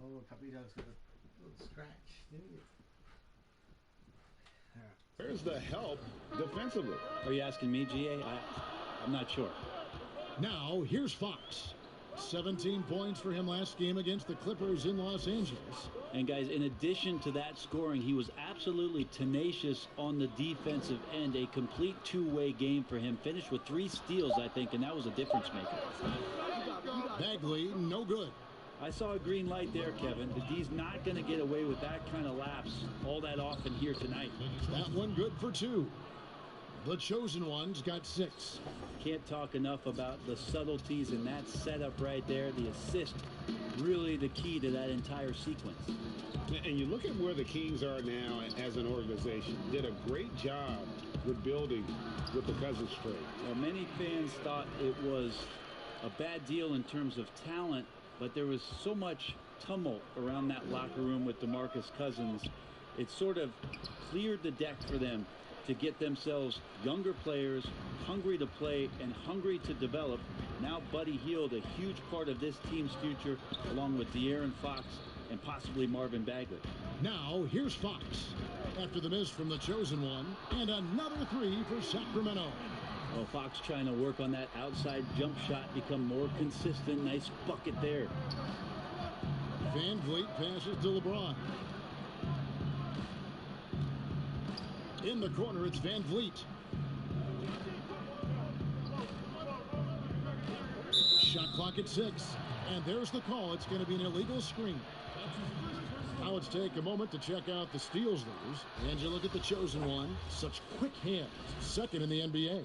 Oh, puppy dog's got a little scratch, didn't he? where's the help defensively? Are you asking me, GA? I'm not sure. Now, here's Fox. 17 points for him last game against the Clippers in Los Angeles. And guys, in addition to that scoring, he was absolutely tenacious on the defensive end. A complete two-way game for him. Finished with 3 steals, I think, and that was a difference maker. Bagley, no good. I saw a green light there, Kevin. The D's not going to get away with that kind of lapse all that often here tonight. That one good for 2. The chosen one's got 6. Can't talk enough about the subtleties in that setup right there. The assist, really the key to that entire sequence. And you look at where the Kings are now as an organization. Did a great job rebuilding with the Cousins trade. Well, many fans thought it was a bad deal in terms of talent, but there was so much tumult around that locker room with DeMarcus Cousins. It sort of cleared the deck for them to get themselves younger players, hungry to play and hungry to develop. Now Buddy Hield, a huge part of this team's future, along with De'Aaron Fox and possibly Marvin Bagley. Now, here's Fox. After the miss from the chosen one, and another 3 for Sacramento. Well, Fox trying to work on that outside jump shot, become more consistent. Nice bucket there. Van Vliet passes to LeBron. In the corner, it's Van Vliet. Shot clock at 6. And there's the call. It's going to be an illegal screen. Now let's take a moment to check out the steals leaders. And you look at the chosen one. Such quick hands. Second in the NBA.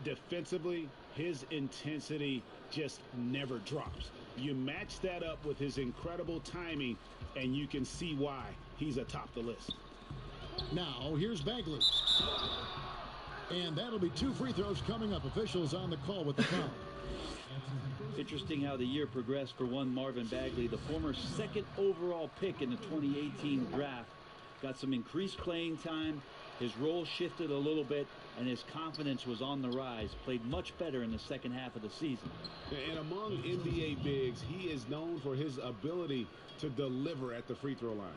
Defensively, his intensity just never drops. You match that up with his incredible timing, and you can see why he's atop the list. Now, here's Bagley. And that'll be 2 free throws coming up. Officials on the call with the foul. Interesting how the year progressed for one Marvin Bagley, the former 2nd overall pick in the 2018 draft. Got some increased playing time. His role shifted a little bit, and his confidence was on the rise. Played much better in the second half of the season. And among NBA bigs, he is known for his ability to deliver at the free throw line.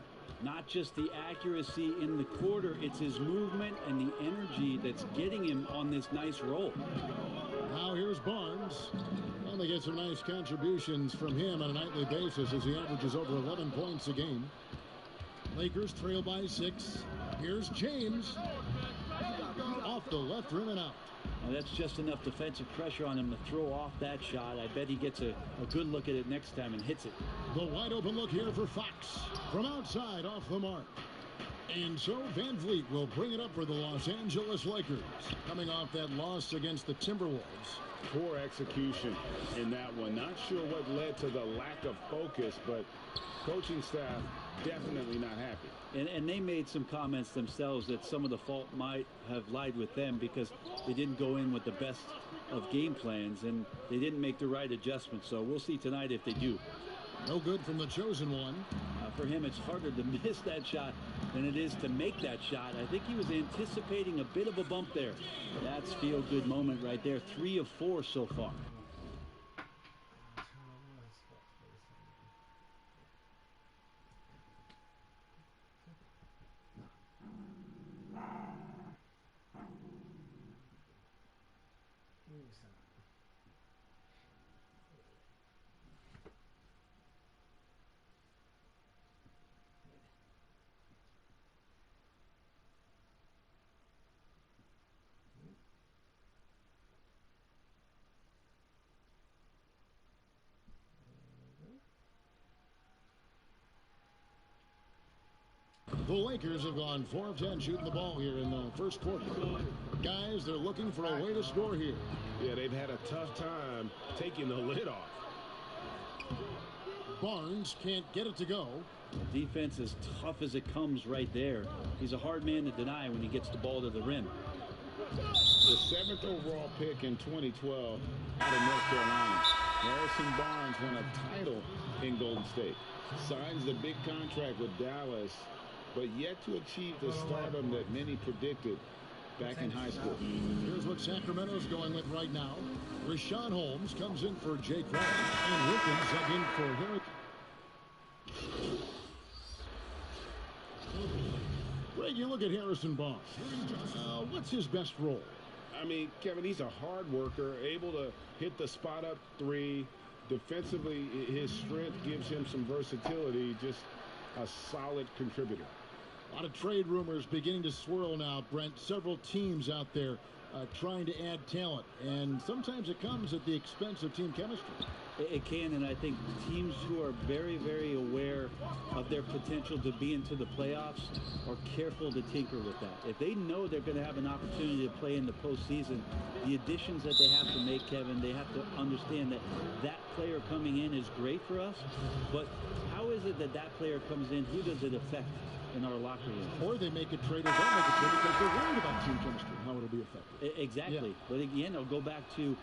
Not just the accuracy in the quarter, it's his movement and the energy that's getting him on this nice roll. Now here's Barnes. And they get some nice contributions from him on a nightly basis as he averages over 11 points a game. Lakers trail by 6. Here's James. Off the left rim and out. Now that's just enough defensive pressure on him to throw off that shot. I bet he gets a good look at it next time and hits it. The wide open look here for Fox. From outside, off the mark. And so Van Vliet will bring it up for the Los Angeles Lakers. Coming off that loss against the Timberwolves. Poor execution in that one. Not sure what led to the lack of focus, but coaching staff definitely not happy. And they made some comments themselves that some of the fault might have lied with them because they didn't go in with the best of game plans and they didn't make the right adjustments. So we'll see tonight if they do. No good from the chosen one. For him, it's harder to miss that shot than it is to make that shot. I think he was anticipating a bit of a bump there. That's feel-good moment right there. 3 of 4 so far. The Lakers have gone 4 of 10 shooting the ball here in the first quarter. Guys, they're looking for a way to score here. Yeah, they've had a tough time taking the lid off. Barnes can't get it to go. Defense as tough as it comes right there. He's a hard man to deny when he gets the ball to the rim. The 7th overall pick in 2012 out of North Carolina. Harrison Barnes won a title in Golden State. Signs the big contract with Dallas, but yet to achieve the stardom that many predicted back in high school. Here's what Sacramento's going with right now. Richaun Holmes comes in for Jake Ryan, and Wilkins up in for Herrick. Greg, you look at Harrison Barnes. What's his best role? I mean, Kevin, he's a hard worker, able to hit the spot-up 3. Defensively, his strength gives him some versatility, just a solid contributor. A lot of trade rumors beginning to swirl now, Brent. Several teams out there trying to add talent, and sometimes it comes at the expense of team chemistry. It can, and I think teams who are very, very aware of their potential to be into the playoffs are careful to tinker with that. If they know they're going to have an opportunity to play in the postseason, the additions that they have to make, Kevin, they have to understand that that player coming in is great for us, but how is it that that player comes in? Who does it affect in our locker room? Or they make a trade or don't make a trade because they're worried about team chemistry and how it'll be affected. Exactly. Yeah. But again, I'll go back to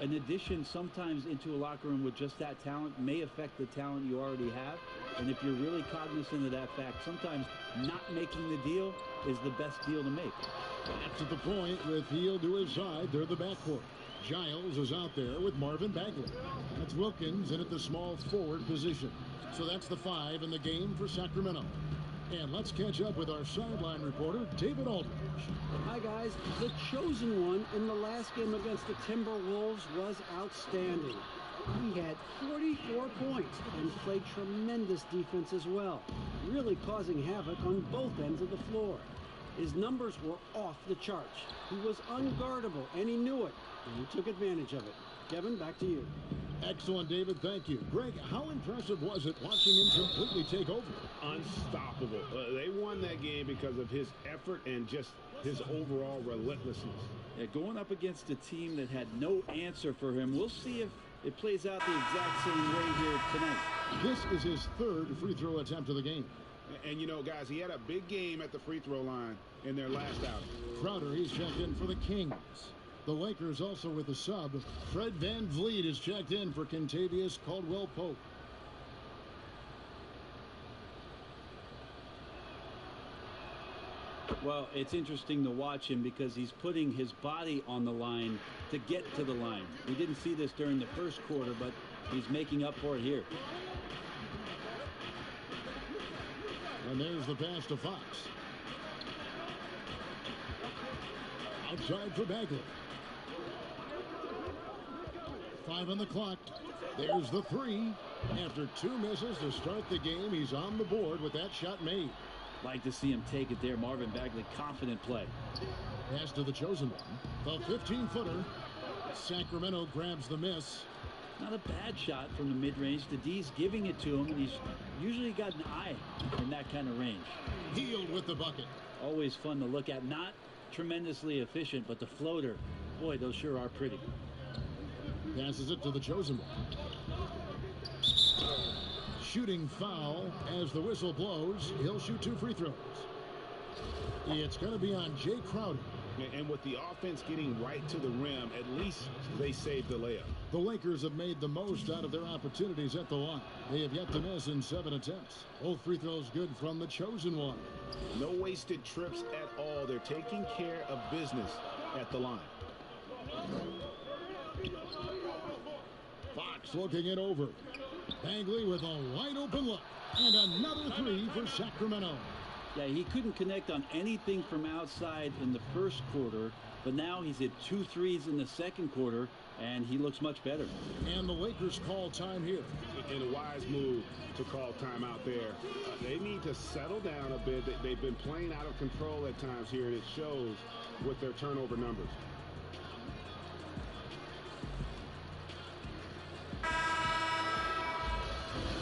an addition sometimes into a locker room with just that talent may affect the talent you already have. And if you're really cognizant of that fact, sometimes not making the deal is the best deal to make. That's at the point with Hield to his side. They're the backcourt. Giles is out there with Marvin Bagley. That's Wilkins in at the small forward position. So that's the 5 in the game for Sacramento. And let's catch up with our sideline reporter, David Aldridge. Hi, guys. The chosen one in the last game against the Timberwolves was outstanding. He had 44 points and played tremendous defense as well, really causing havoc on both ends of the floor. His numbers were off the charts. He was unguardable, and he knew it, and he took advantage of it. Kevin, back to you. Excellent, David. Thank you. Greg, how impressive was it watching him completely take over? Unstoppable. They won that game because of his effort and just his overall relentlessness. Yeah, going up against a team that had no answer for him. We'll see if it plays out the exact same way here tonight. This is his 3rd free throw attempt of the game. And, you know, guys, he had a big game at the free throw line in their last outing. Crowder, he's checked in for the Kings. The Lakers also with a sub. Fred Van Vliet is checked in for Kentavious Caldwell-Pope. Well, it's interesting to watch him because he's putting his body on the line to get to the line. We didn't see this during the first quarter, but he's making up for it here. And there's the pass to Fox. Outside for Bagley. 5 on the clock. There's the 3. After 2 misses to start the game, he's on the board with that shot made. Like to see him take it there. Marvin Bagley, confident play. Pass to the chosen one. The 15-footer. Sacramento grabs the miss. Not a bad shot from the mid-range. The D's giving it to him, and he's usually got an eye in that kind of range. Healed with the bucket. Always fun to look at. Not tremendously efficient, but the floater, boy, those sure are pretty. Passes it to the chosen one. Shooting foul as the whistle blows. He'll shoot 2 free throws. It's going to be on Jay Crowder. And with the offense getting right to the rim, at least they saved the layup. The Lakers have made the most out of their opportunities at the line. They have yet to miss in 7 attempts. Both free throws good from the chosen one. No wasted trips at all. They're taking care of business at the line. Fox looking it over. Bagley with a wide open look. And another 3 for Sacramento. Yeah, he couldn't connect on anything from outside in the first quarter, but now he's hit 2 threes in the second quarter, and he looks much better. And the Lakers call time here. In a wise move to call time out there. They need to settle down a bit. They've been playing out of control at times here, and it shows with their turnover numbers.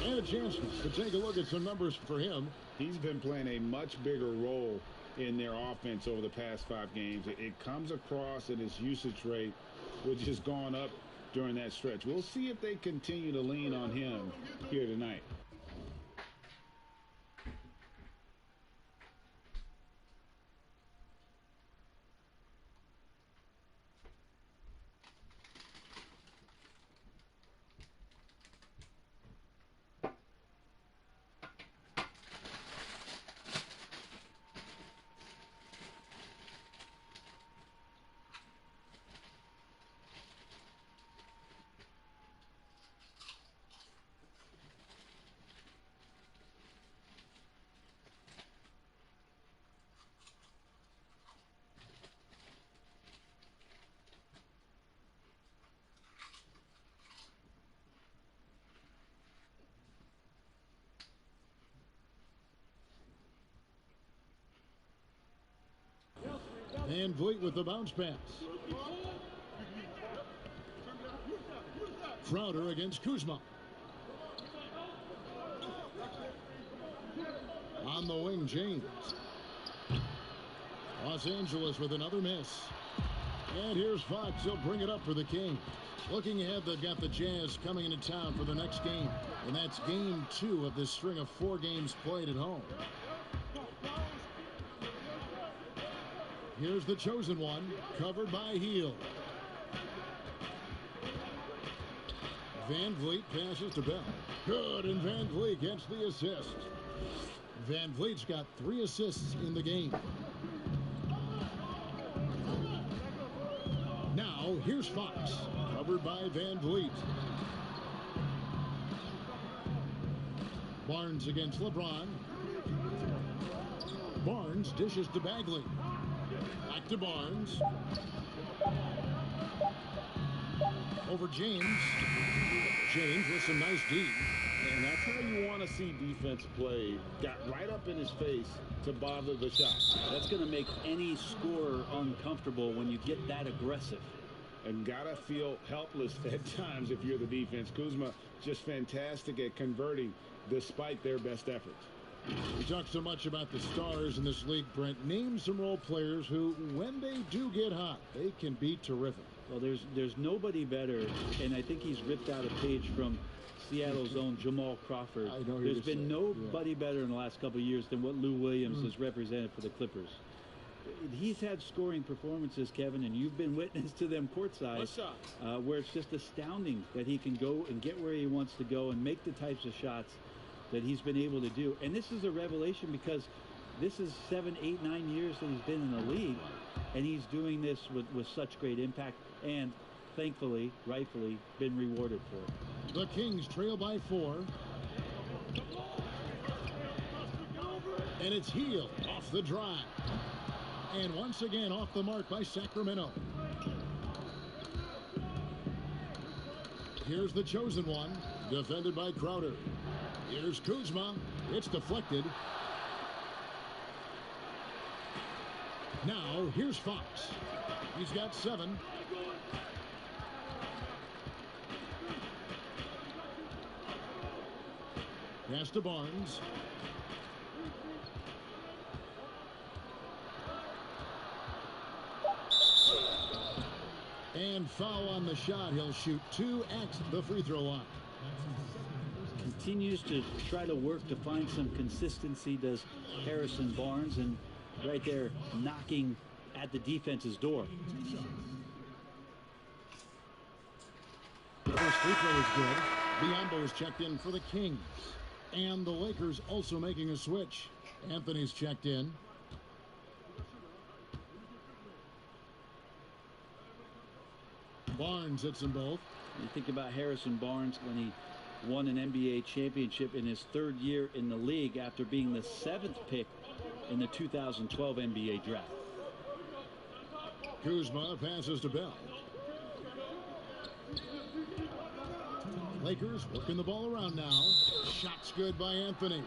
And a chance to take a look at some numbers for him. He's been playing a much bigger role in their offense over the past 5 games. It comes across at his usage rate, which has gone up during that stretch. We'll see if they continue to lean on him here tonight. Van Vliet with the bounce pass. Crowder against Kuzma. On the wing, James. Los Angeles with another miss. And here's Fox. He'll bring it up for the Kings. Looking ahead, they've got the Jazz coming into town for the next game. And that's game 2 of this string of 4 games played at home. Here's the chosen one, covered by Hield. Van Vliet passes to Bell. Good, and Van Vliet gets the assist. Van Vliet's got 3 assists in the game. Now, here's Fox, covered by Van Vliet. Barnes against LeBron. Barnes dishes to Bagley. Back to Barnes. Over James. James with some nice D. And that's how you want to see defense play. Got right up in his face to bother the shot. That's going to make any scorer uncomfortable when you get that aggressive. And got to feel helpless at times if you're the defense. Kuzma just fantastic at converting despite their best efforts. We talk so much about the stars in this league, Brent. Name some role players who, when they do get hot, they can be terrific. Well, there's nobody better, and I think he's ripped out a page from Seattle's own Jamal Crawford. There's been nobody better in the last couple of years than what Lou Williams has represented for the Clippers. He's had scoring performances, Kevin, and you've been witness to them courtside, where it's just astounding that he can go and get where he wants to go and make the types of shots that he's been able to do. And this is a revelation because this is 7, 8, 9 years that he's been in the league, and he's doing this with such great impact and, thankfully, rightfully, been rewarded for it. The Kings trail by 4. And it's Hield off the drive. And once again off the mark by Sacramento. Here's the chosen one, defended by Crowder. Here's Kuzma. It's deflected. Now, here's Fox. He's got 7. Pass to Barnes. And foul on the shot. He'll shoot 2 at the free throw line. Continues to try to work to find some consistency, does Harrison Barnes, and right there knocking at the defense's door. The first free throw is good. Biyombo is checked in for the Kings. And the Lakers also making a switch. Anthony's checked in. Barnes hits them both. You think about Harrison Barnes when he won an NBA championship in his 3rd year in the league after being the 7th pick in the 2012 NBA draft. Kuzma passes to Bell. Lakers working the ball around now. Shot's good by Anthony.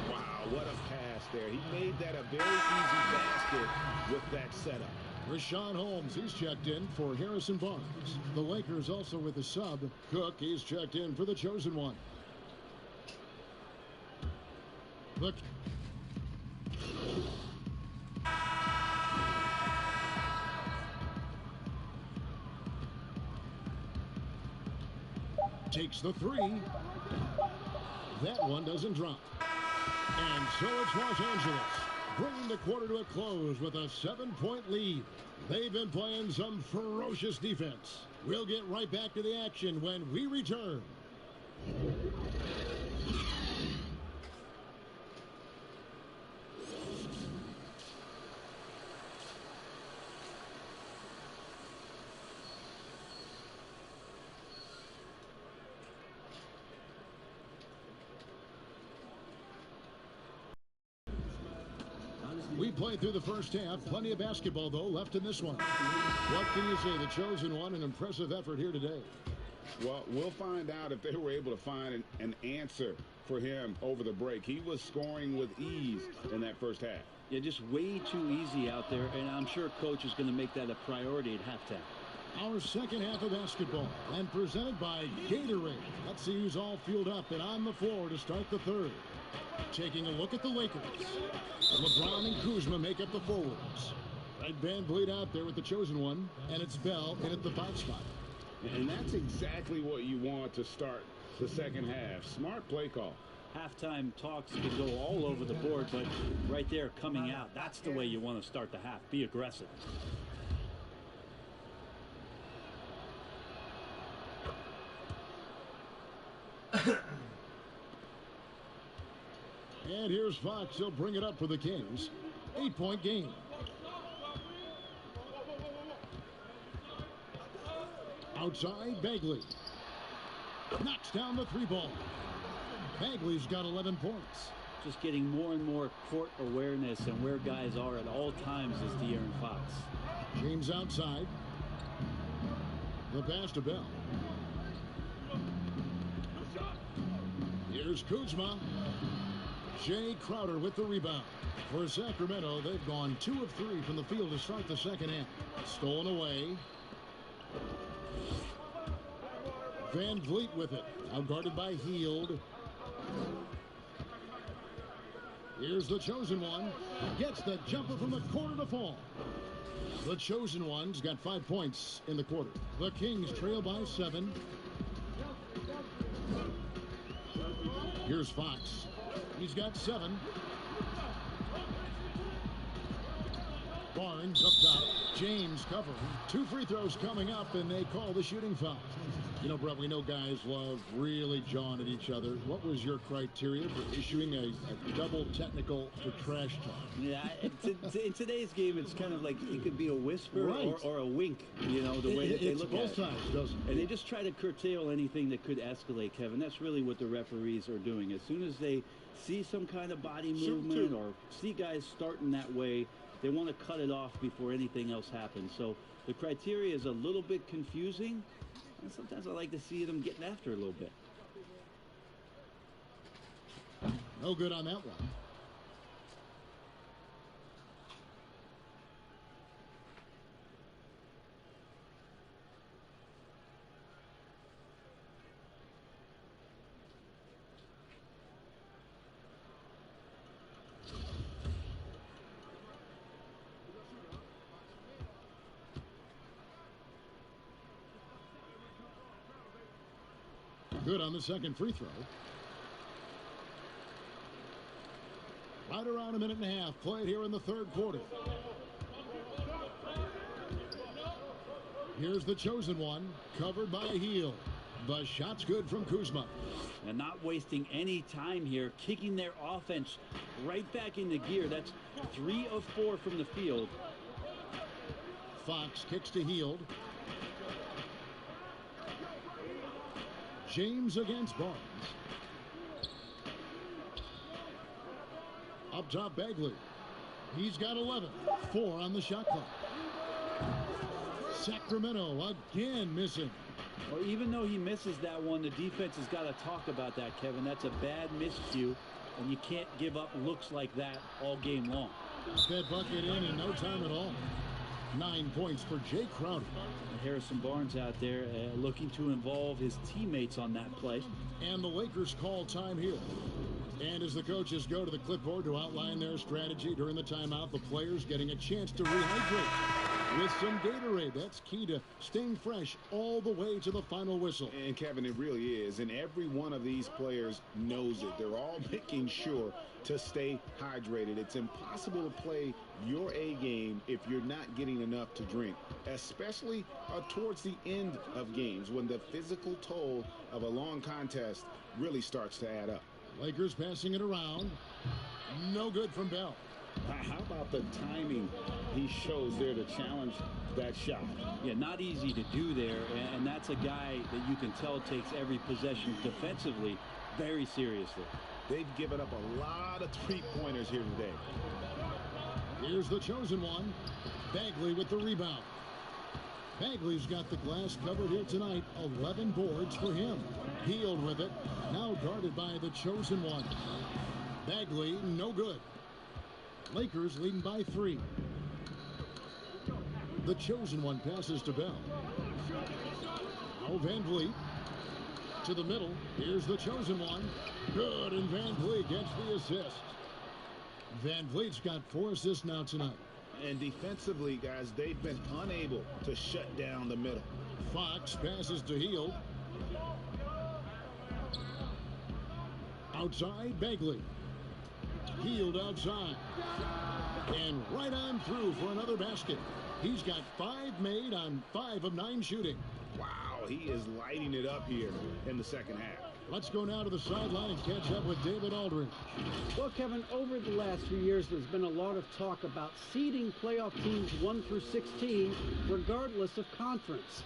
Wow, what a pass there. He made that a very easy basket with that setup. Rashawn Holmes, he's checked in for Harrison Barnes. The Lakers also with a sub. Cook, he's checked in for the chosen one. Look. Takes the 3. That one doesn't drop. And so it's Los Angeles, bringing the quarter to a close with a 7-point lead. They've been playing some ferocious defense. We'll get right back to the action when we return. We played through the first half. Plenty of basketball, though, left in this one. What can you say? The chosen one, an impressive effort here today. Well, we'll find out if they were able to find an answer for him over the break. He was scoring with ease in that first half. Yeah, just way too easy out there, and I'm sure Coach is going to make that a priority at halftime. Our second half of basketball, and presented by Gatorade. Let's see who's all fueled up and on the floor to start the third. Taking a look at the Lakers. LeBron and Kuzma make up the forwards. Red Van Vliet out there with the chosen one, and it's Bell in at the 5 spot. And that's exactly what you want to start the second half. Smart play call. Halftime talks can go all over the board, but right there coming out, that's the way you want to start the half. Be aggressive. And here's Fox. He'll bring it up for the Kings. 8-point game. Outside, Bagley. Knocks down the 3 ball. Bagley's got 11 points. Just getting more and more court awareness and where guys are at all times is De'Aaron Fox. James outside. The pass to Bell. Here's Kuzma. Jay Crowder with the rebound. For Sacramento, they've gone 2 of 3 from the field to start the second half. Stolen away. Van Vliet with it. Outguarded by Hield. Here's the chosen one. Gets the jumper from the corner to fall. The chosen one's got 5 points in the quarter. The Kings trail by 7. Here's Fox. He's got 7. Barnes up top. James covering. 2 free throws coming up, and they call the shooting foul. You know, Brett, we know guys love really jawing at each other. What was your criteria for issuing a double technical for trash talk? Yeah, in today's game, it's kind of like it could be a whisper Right. or a wink, you know, the way that they look at it. Both sides, doesn't it? And they just try to curtail anything that could escalate, Kevin. That's really what the referees are doing. As soon as they see some kind of body movement or see guys starting that way, they want to cut it off before anything else happens. So the criteria is a little bit confusing, and sometimes I like to see them getting after it a little bit. No good on that one. Good on the second free throw. Right around a minute and a half played here in the third quarter. Here's the chosen one, covered by Hield. The shot's good from Kuzma. And not wasting any time here, kicking their offense right back into gear. That's 3 of 4 from the field. Fox kicks to Hield. James against Barnes. Up top, Bagley. He's got 11. 4 on the shot clock. Sacramento again missing. Well, even though he misses that one, the defense has got to talk about that, Kevin. That's a bad miscue, and you can't give up looks like that all game long. That bucket in no time at all. 9 points for Jay Crowder. Harrison Barnes out there looking to involve his teammates on that play. And the Lakers call time here. And as the coaches go to the clipboard to outline their strategy during the timeout, the players getting a chance to rehydrate with some Gatorade. That's key to staying fresh all the way to the final whistle. And Kevin, it really is. And every one of these players knows it. They're all making sure to stay hydrated. It's impossible to play your A game if you're not getting enough to drink, especially towards the end of games when the physical toll of a long contest really starts to add up. Lakers passing it around. No good from Bell. How about the timing he shows there to challenge that shot? Yeah, not easy to do there, and that's a guy that you can tell takes every possession defensively very seriously. They've given up a lot of three-pointers here today. Here's the chosen one. Bagley with the rebound. Bagley's got the glass covered here tonight. 11 boards for him. Hield with it. Now guarded by the chosen one. Bagley, no good. Lakers leading by 3. The chosen one passes to Bell. Now Van Vliet to the middle. Here's the chosen one. Good, and Van Vliet gets the assist. Van Vliet's got 4 assists now tonight. And defensively, guys, they've been unable to shut down the middle. Fox passes to Hield. Outside, Bagley. Hield outside. And right on through for another basket. He's got 5 made on 5 of 9 shooting. Wow, he is lighting it up here in the second half. Let's go now to the sideline and catch up with David Aldridge. Well, Kevin, over the last few years, there's been a lot of talk about seeding playoff teams 1 through 16, regardless of conference.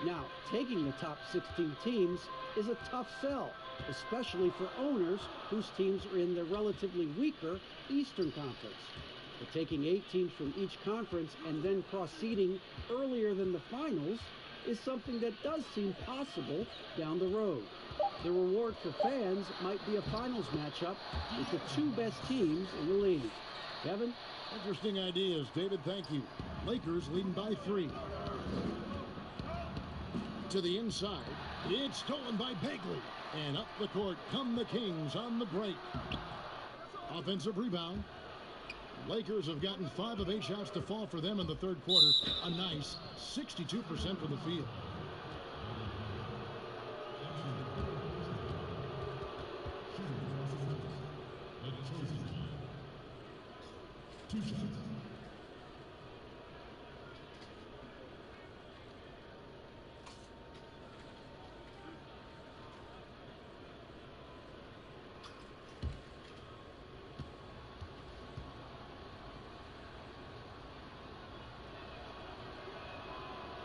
Now, taking the top 16 teams is a tough sell, especially for owners whose teams are in the relatively weaker Eastern Conference. But taking 8 teams from each conference and then cross-seeding earlier than the finals is something that does seem possible down the road. The reward for fans might be a finals matchup with the 2 best teams in the league. Kevin? Interesting ideas, David. Thank you. Lakers leading by 3. To the inside. It's stolen by Bagley. And up the court come the Kings on the break. Offensive rebound. Lakers have gotten 5 of 8 shots to fall for them in the third quarter. A nice 62% from the field.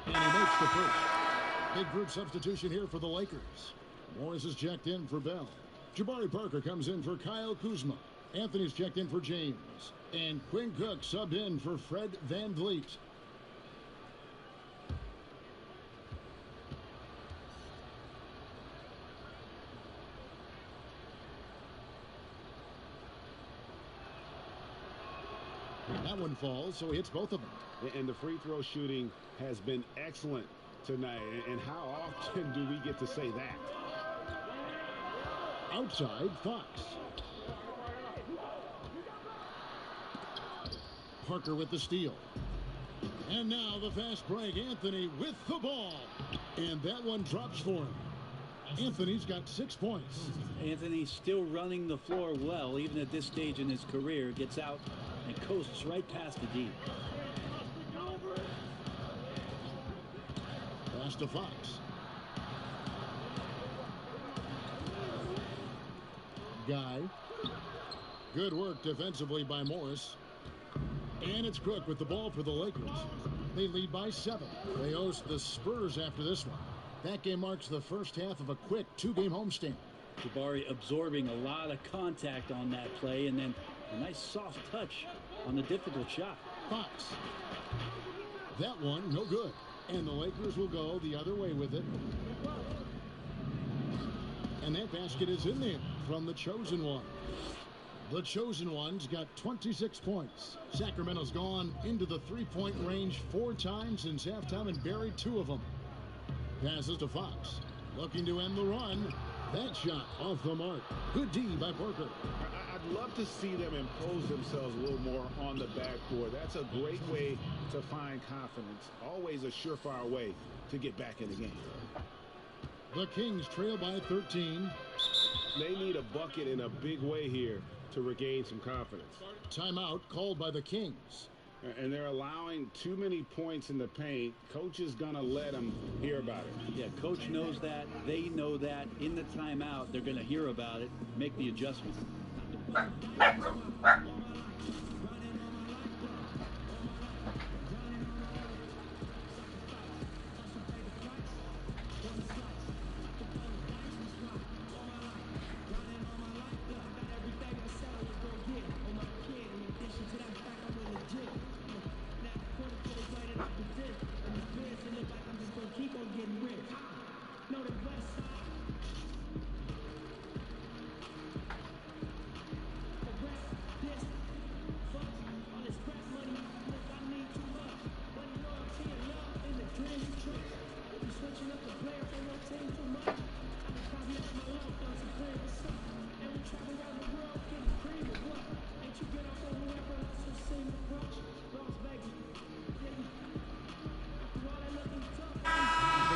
And he makes the push. Big group substitution here for the Lakers. Morris is checked in for Bell. Jabari Parker comes in for Kyle Kuzma. Anthony's checked in for James. And Quinn Cook subbed in for Fred Van Vliet. That one falls, so he hits both of them. And the free throw shooting has been excellent tonight. And how often do we get to say that? Outside, Fox. Parker with the steal. And now the fast break. Anthony with the ball. And that one drops for him. Anthony's got 6 points. Anthony's still running the floor well, even at this stage in his career. Gets out and coasts right past the D. Pass to Fox. Guy. Good work defensively by Morris. And it's Cook with the ball for the Lakers. They lead by 7. They host the Spurs after this one. That game marks the first half of a quick 2-game homestand. Jabari absorbing a lot of contact on that play, and then a nice soft touch on the difficult shot. Fox. That one, no good. And the Lakers will go the other way with it. And that basket is in there from the Chosen One. The Chosen One's got 26 points. Sacramento's gone into the three-point range 4 times since halftime and buried 2 of them. Passes to Fox. Looking to end the run. That shot off the mark. Good D by Parker. I'd love to see them impose themselves a little more on the backboard. That's a great way to find confidence. Always a surefire way to get back in the game. The Kings trail by 13. They need a bucket in a big way here to regain some confidence. Timeout called by the Kings. And they're allowing too many points in the paint. Coach is going to let them hear about it. Yeah, coach knows that. They know that. In the timeout, they're going to hear about it, make the adjustment.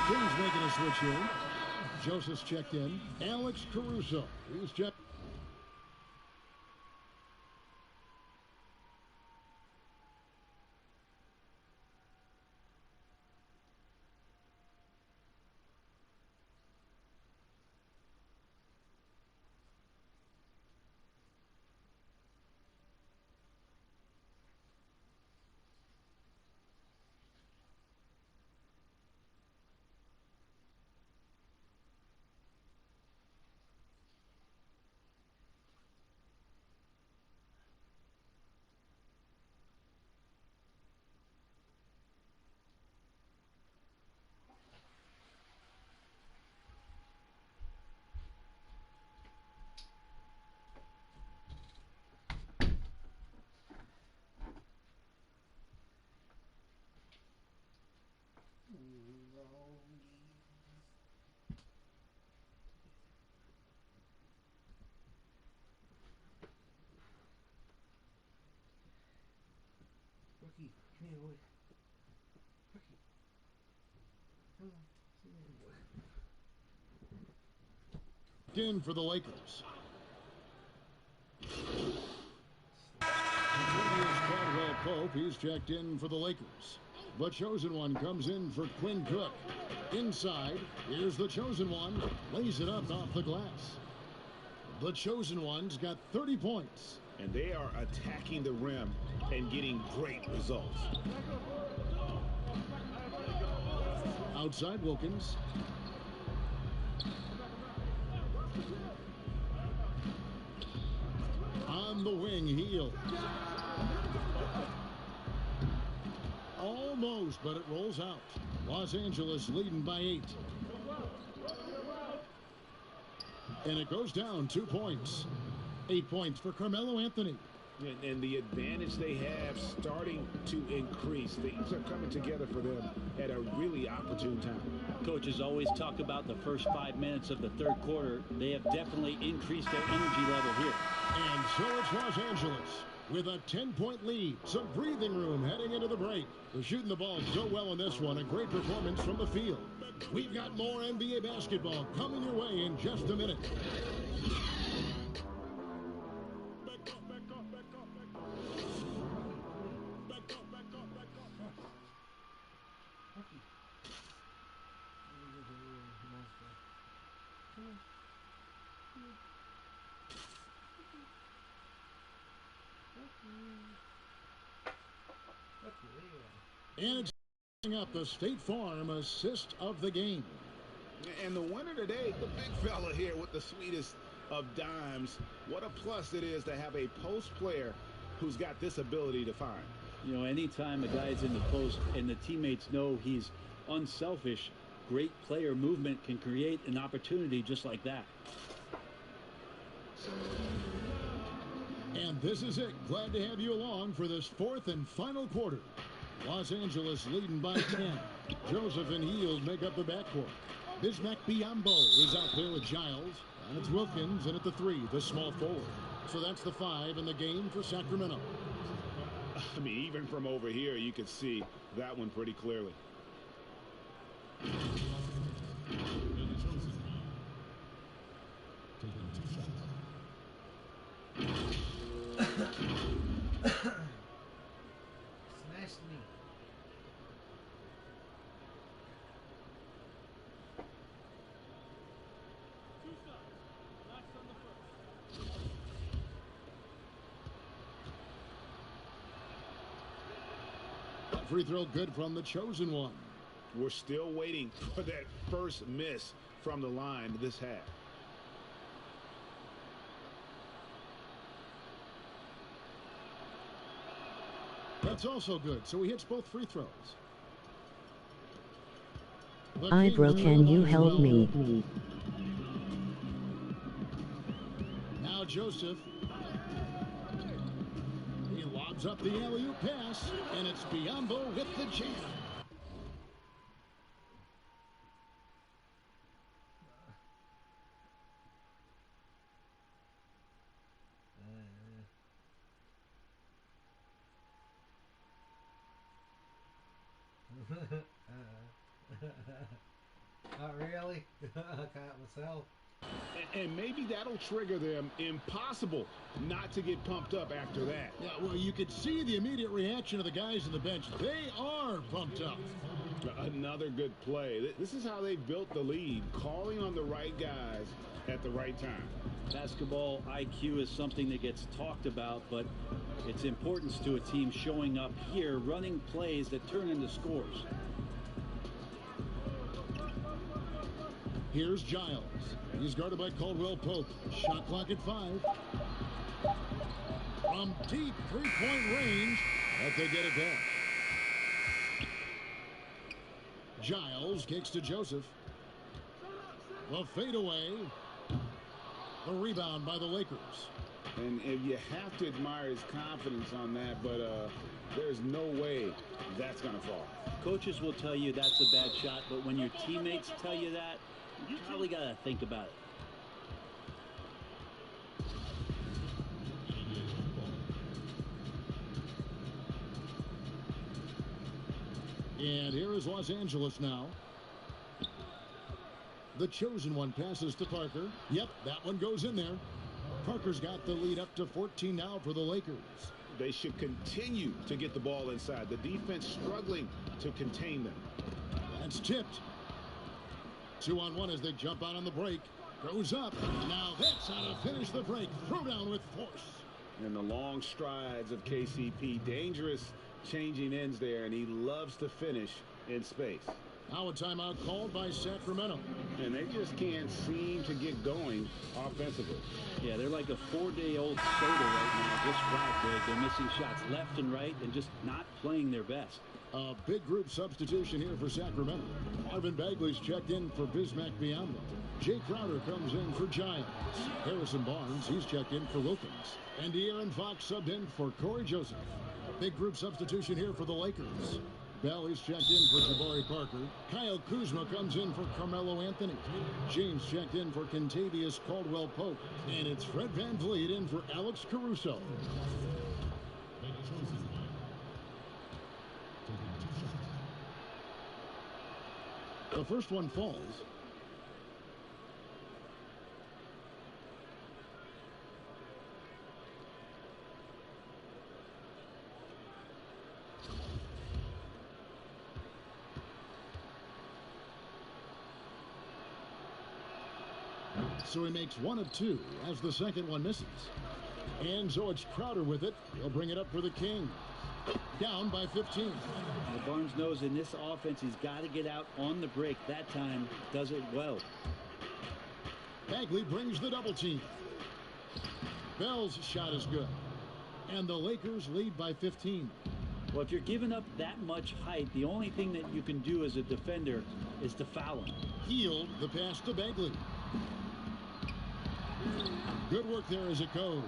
Kings making a switch here. Joseph's checked in. Alex Caruso. He's checked. Rookie, come here, boy. Rookie. Come on. Come here, boy. In for the Lakers. Caldwell Pope, he's checked in for the Lakers. The Chosen One comes in for Quinn Cook. Inside, here's the Chosen One. Lays it up off the glass. The Chosen One's got 30 points. And they are attacking the rim and getting great results. Outside Wilkins. On the wing, Heel. Almost, but it rolls out. Los Angeles leading by 8. And it goes down 2 points. 8 points for Carmelo Anthony. And the advantage they have starting to increase. Things are coming together for them at a really opportune time. Coaches always talk about the first 5 minutes of the third quarter. They have definitely increased their energy level here. And so it's Los Angeles with a 10-point lead. Some breathing room heading into the break. They're shooting the ball so well in this one. A great performance from the field. We've got more NBA basketball coming your way in just a minute. And it's up the State Farm assist of the game. And the winner today, the big fella here with the sweetest of dimes. What a plus it is to have a post player who's got this ability to find. You know, anytime a guy's in the post and the teammates know he's unselfish, great player movement can create an opportunity just like that. And this is it. Glad to have you along for this fourth and final quarter. Los Angeles leading by 10. Joseph and Hield make up the backcourt. Bismack Biyombo is out there with Giles. And it's Wilkins, and at the 3, the small forward. So that's the 5 in the game for Sacramento. I mean, even from over here, you can see that one pretty clearly. Smashed me. Free throw good from the chosen one. We're still waiting for that first miss from the line this half. That's also good, so he hits both free throws. Ibro, can you help me? Now Joseph. He lobs up the alley-oop pass, and it's Biyombo with the jam. Not really. Caught myself. And maybe that'll trigger them. Impossible not to get pumped up after that. Yeah, well, you could see the immediate reaction of the guys on the bench. They are pumped up. Another good play. This is how they built the lead, calling on the right guys at the right time. Basketball IQ is something that gets talked about, but its importance to a team showing up here, running plays that turn into scores. Here's Giles. He's guarded by Caldwell Pope. Shot clock at 5. From deep three-point range, but they get it back. Giles kicks to Joseph. The fadeaway. The rebound by the Lakers. And you have to admire his confidence on that, but there's no way that's going to fall. Coaches will tell you that's a bad shot, but when your teammates tell you that, you probably got to think about it. And here is Los Angeles now. The chosen one passes to Parker. Yep, that one goes in there. Parker's got the lead up to 14 now for the Lakers. They should continue to get the ball inside. The defense struggling to contain them. That's tipped. 2-on-1 as they jump out on the break. Goes up. Now that's how to finish the break. Throw down with force. And the long strides of KCP. Dangerous changing ends there, and he loves to finish in space. Now a timeout called by Sacramento. And they just can't seem to get going offensively. Yeah, they're like a 4-day-old soda right now, just flat. They're missing shots left and right and just not playing their best. A big group substitution here for Sacramento. Marvin Bagley's checked in for Bismack Biyombo. Jay Crowder comes in for Giles. Harrison Barnes, he's checked in for Wilkins. And De'Aaron Fox subbed in for Corey Joseph. Big group substitution here for the Lakers. Bell is checked in for Jabari Parker. Kyle Kuzma comes in for Carmelo Anthony. James checked in for Kentavious Caldwell Pope. And it's Fred VanVleet in for Alex Caruso. The first one falls. So he makes 1 of 2 as the second one misses. And so it's Crowder with it. He'll bring it up for the Kings. Down by 15. Well, Barnes knows in this offense he's got to get out on the break. That time does it well. Bagley brings the double team. Bell's shot is good. And the Lakers lead by 15. Well, if you're giving up that much height, the only thing that you can do as a defender is to foul him. Healed the pass to Bagley. Good work there as it goes.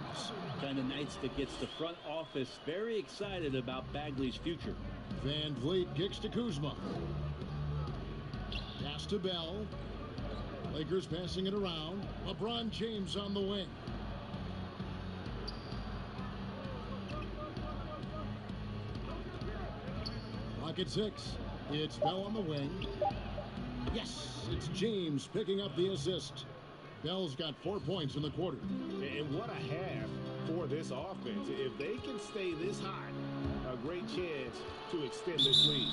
Kind of nights that gets the front office very excited about Bagley's future. Van Vliet kicks to Kuzma. Pass to Bell. Lakers passing it around. LeBron James on the wing. Clock at 6. It's Bell on the wing. Yes, it's James picking up the assist. Bell's got 4 points in the quarter. And what a half for this offense. If they can stay this high, a great chance to extend this lead.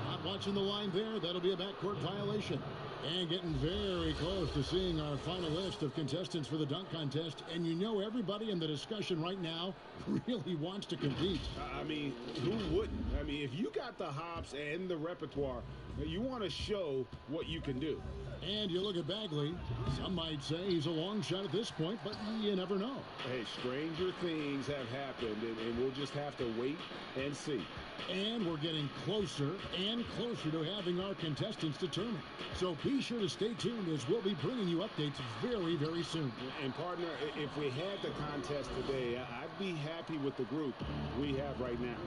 Not watching the line there. That'll be a backcourt violation. And getting very close to seeing our final list of contestants for the dunk contest. And you know everybody in the discussion right now really wants to compete. I mean, who wouldn't? I mean, if you got the hops and the repertoire, you want to show what you can do. And you look at Bagley. Some might say he's a long shot at this point, but you never know. Hey, stranger things have happened, and we'll just have to wait and see. And we're getting closer and closer to having our contestants determined. So be sure to stay tuned as we'll be bringing you updates very, very soon. And partner, if we had the contest today, I'd be happy with the group we have right now.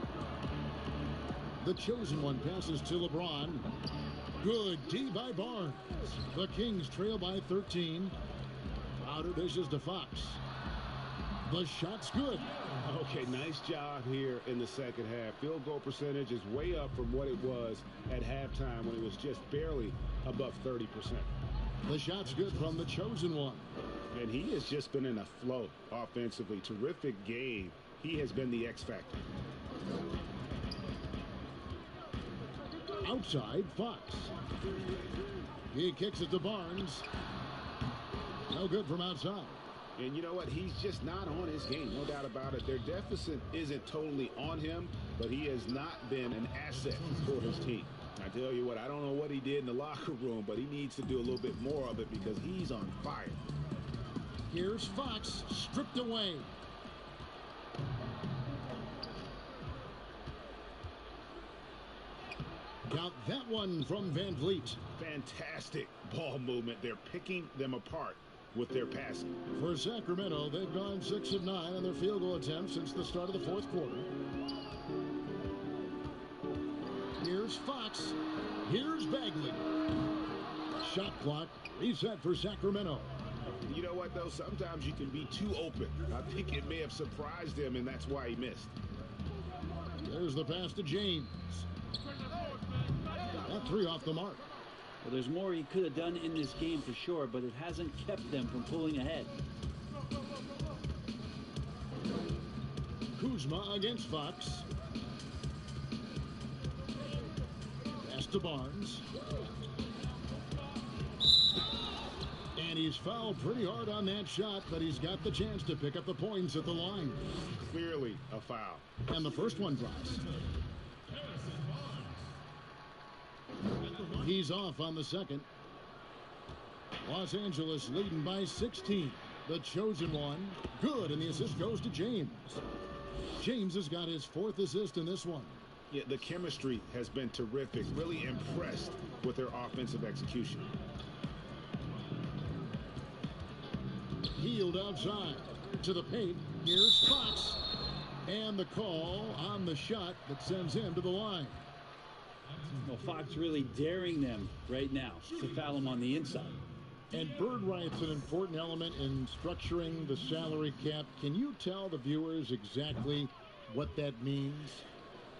The chosen one passes to LeBron. Good D by Barnes. The Kings trail by 13. Crowder dishes to Fox. The shot's good. Okay, nice job here in the second half. Field goal percentage is way up from what it was at halftime when it was just barely above 30%. The shot's good from the chosen one. And he has just been in a flow offensively. Terrific game. He has been the X factor. Outside, Fox. He kicks it to Barnes. No good from outside. And you know what? He's just not on his game, no doubt about it. Their deficit isn't totally on him, but he has not been an asset for his team. I tell you what, I don't know what he did in the locker room, but he needs to do a little bit more of it because he's on fire. Here's Fox, stripped away. Count that one from Van Vliet. Fantastic ball movement. They're picking them apart with their passing. For Sacramento, they've gone 6 of 9 on their field goal attempts since the start of the fourth quarter. Here's Fox. Here's Bagley. Shot clock reset for Sacramento. You know what, though? Sometimes you can be too open. I think it may have surprised him, and that's why he missed. There's the pass to James. That 3 off the mark. Well, there's more he could have done in this game for sure, but it hasn't kept them from pulling ahead. Kuzma against Fox. Pass to Barnes. And he's fouled pretty hard on that shot, but he's got the chance to pick up the points at the line. Clearly a foul. And the first one drops. He's off on the second. Los Angeles leading by 16. The chosen one. Good, and the assist goes to James. James has got his 4th assist in this one. Yeah, the chemistry has been terrific. Really impressed with their offensive execution. Healed outside to the paint. Here's Fox. And the call on the shot that sends him to the line. Well, Fox really daring them right now to foul him on the inside. And bird rights an important element in structuring the salary cap. Can you tell the viewers exactly what that means?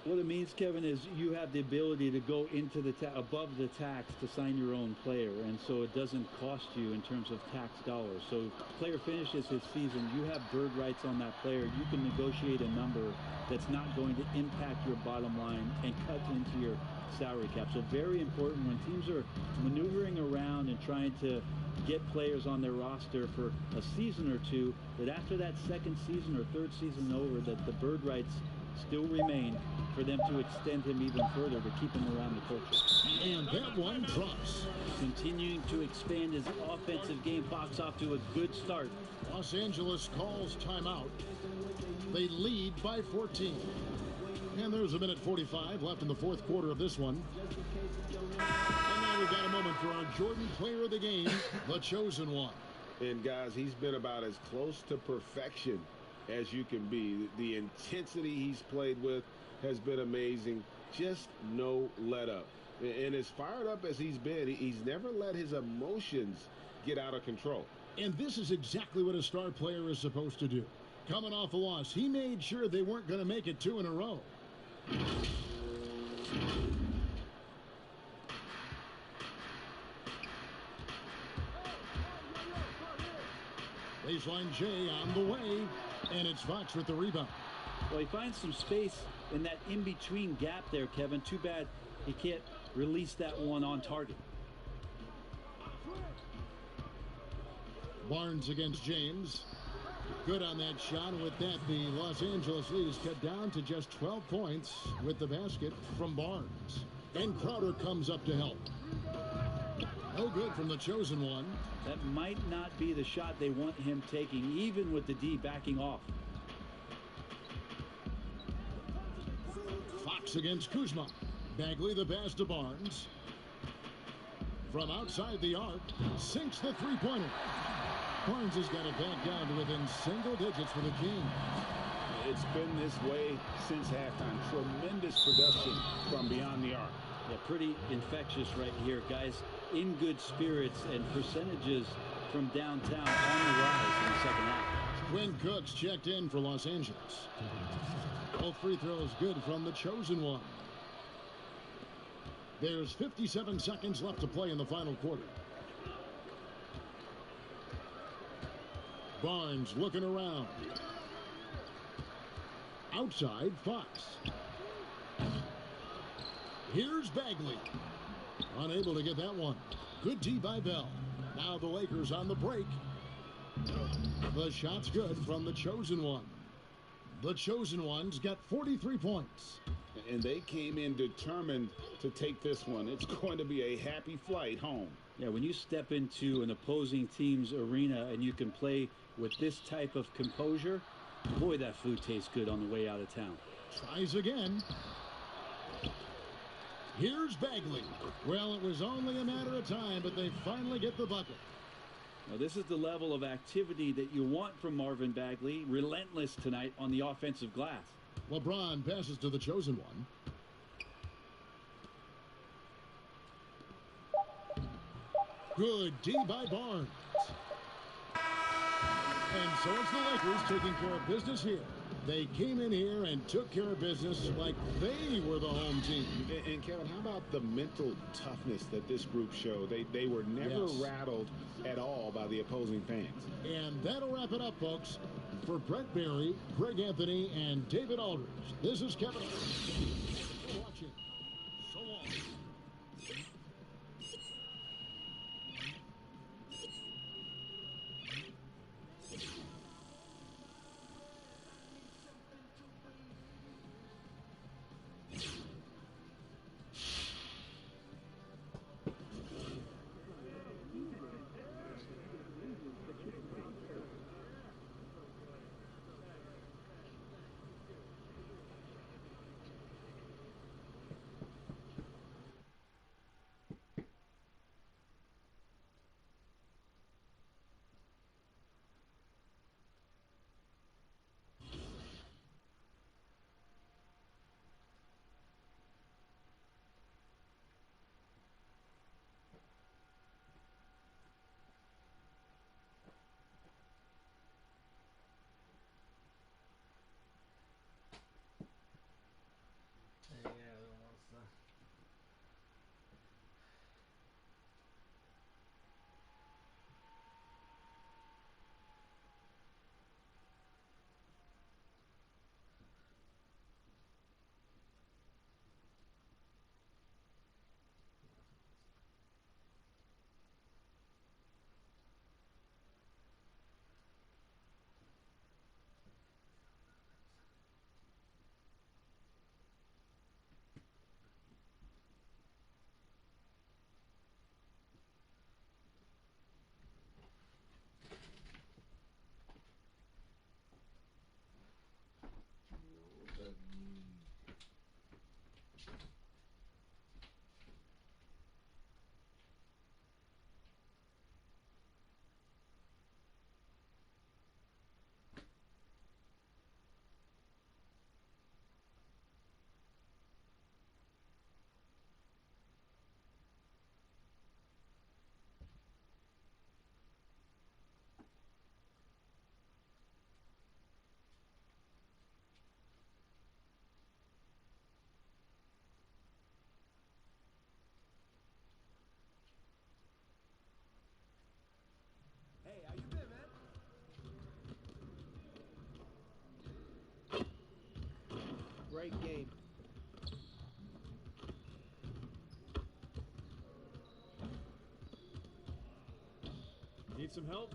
What it means, Kevin, is you have the ability to go into the above the tax to sign your own player, and so it doesn't cost you in terms of tax dollars. So if the player finishes his season, you have bird rights on that player. You can negotiate a number that's not going to impact your bottom line and cut into your salary cap. So very important when teams are maneuvering around and trying to get players on their roster for a season or two, that after that second season or third season over, that the bird rights still remain for them to extend him even further to keep him around the culture. And that one drops. Continuing to expand his offensive game. Fox off to a good start. Los Angeles calls timeout. They lead by 14. And there's a minute 45 left in the fourth quarter of this one. And now we've got a moment for our Jordan player of the game, the chosen one. And guys, he's been about as close to perfection as you can be. The intensity he's played with has been amazing. Just no let up. And as fired up as he's been, he's never let his emotions get out of control. And this is exactly what a star player is supposed to do. Coming off a loss, he made sure they weren't going to make it 2 in a row. Baseline J on the way, and it's Fox with the rebound. Well, he finds some space in that in-between gap there, Kevin. Too bad he can't release that one on target. Barnes against James. Good on that shot. With that, the Los Angeles lead is cut down to just 12 points with the basket from Barnes. And Crowder comes up to help. No good from the chosen one. That might not be the shot they want him taking, even with the D backing off. Fox against Kuzma. Bagley the pass to Barnes. From outside the arc, sinks the three-pointer. Barnes has got it back down to within single digits for the Kings. It's been this way since halftime. Tremendous production from beyond the arc. Yeah, pretty infectious right here, guys. In good spirits and percentages from downtown on the rise in the second half. Quinn Cooks checked in for Los Angeles. Both free throws good from the chosen one. There's 57 seconds left to play in the final quarter. Barnes looking around. Outside, Fox. Here's Bagley. Unable to get that one. Good D by Bell. Now the Lakers on the break. The shot's good from the chosen one. The chosen one's got 43 points. And they came in determined to take this one. It's going to be a happy flight home. Yeah, when you step into an opposing team's arena and you can play with this type of composure, boy, that food tastes good on the way out of town. Tries again. Here's Bagley. Well, it was only a matter of time, but they finally get the bucket. Now, this is the level of activity that you want from Marvin Bagley. Relentless tonight on the offensive glass. LeBron passes to the chosen one. Good D by Barnes. And so it's the Lakers taking care of business here. They came in here and took care of business like they were the home team. And Kevin, how about the mental toughness that this group showed? They were never rattled at all by the opposing fans. And that'll wrap it up, folks. For Brett Barry, Greg Anthony, and David Aldridge, this is Kevin. Thanks for watching. So long. great game. Need some help?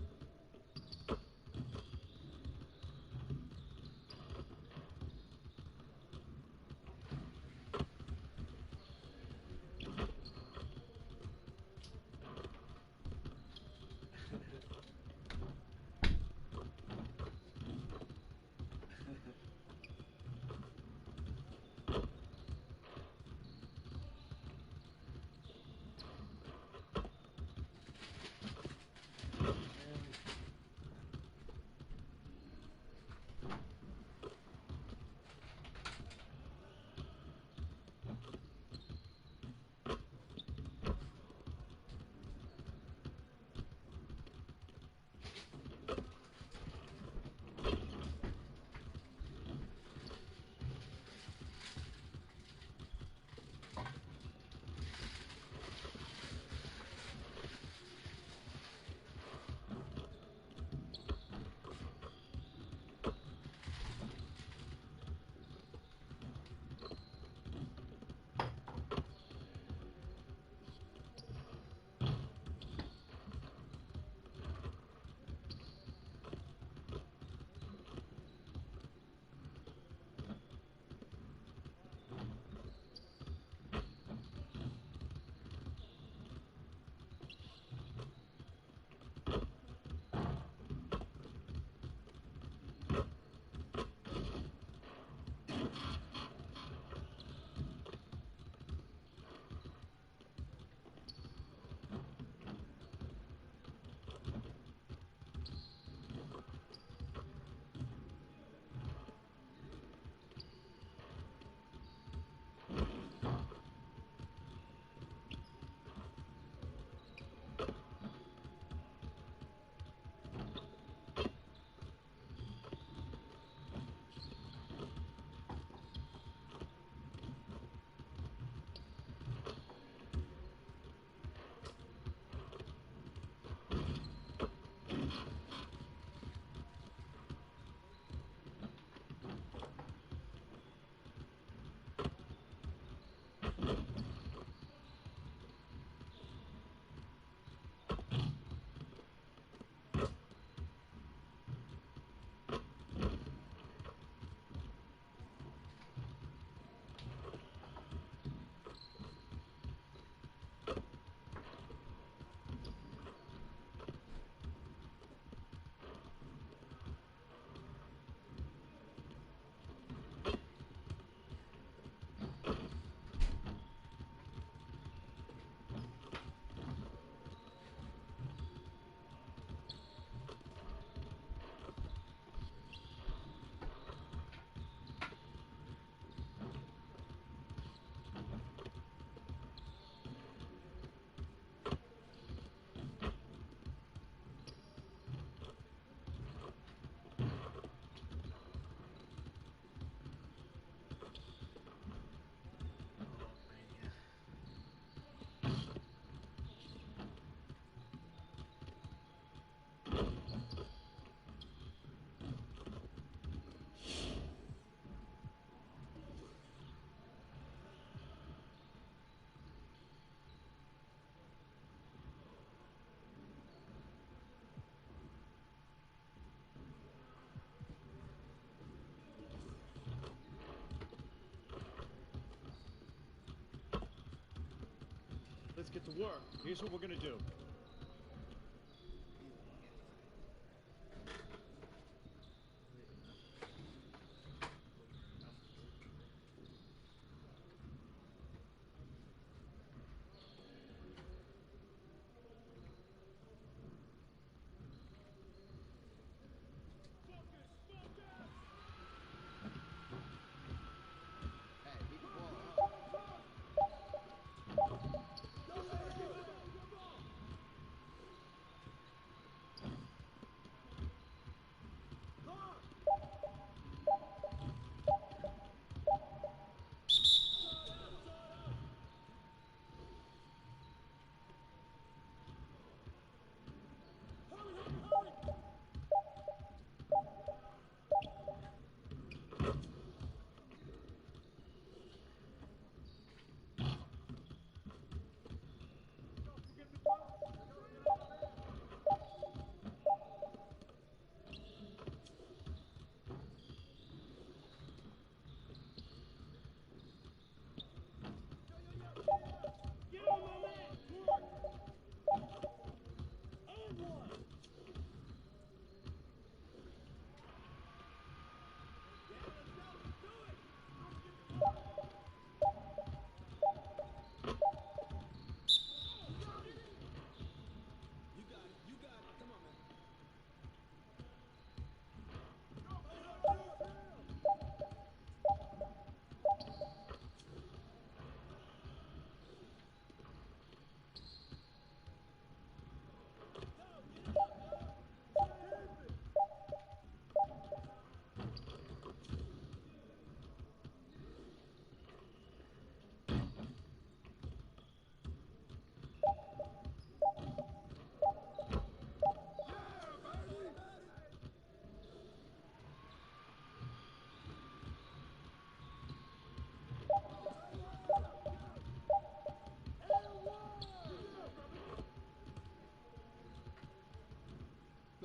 Let's get to work. Here's what we're gonna do.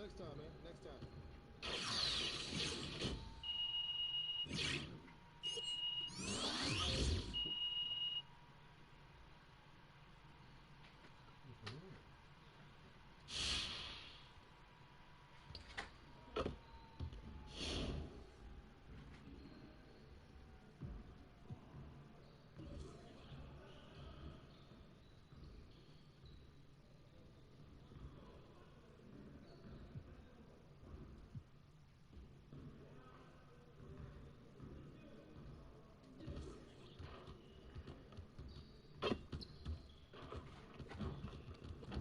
next time, man. Next time.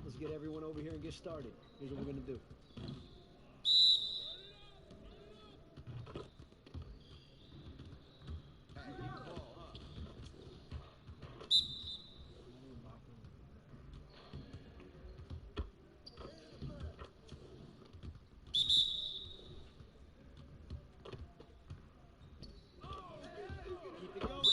Let's get everyone over here and get started. Here's what we're going to do. Keep it going.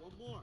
One more.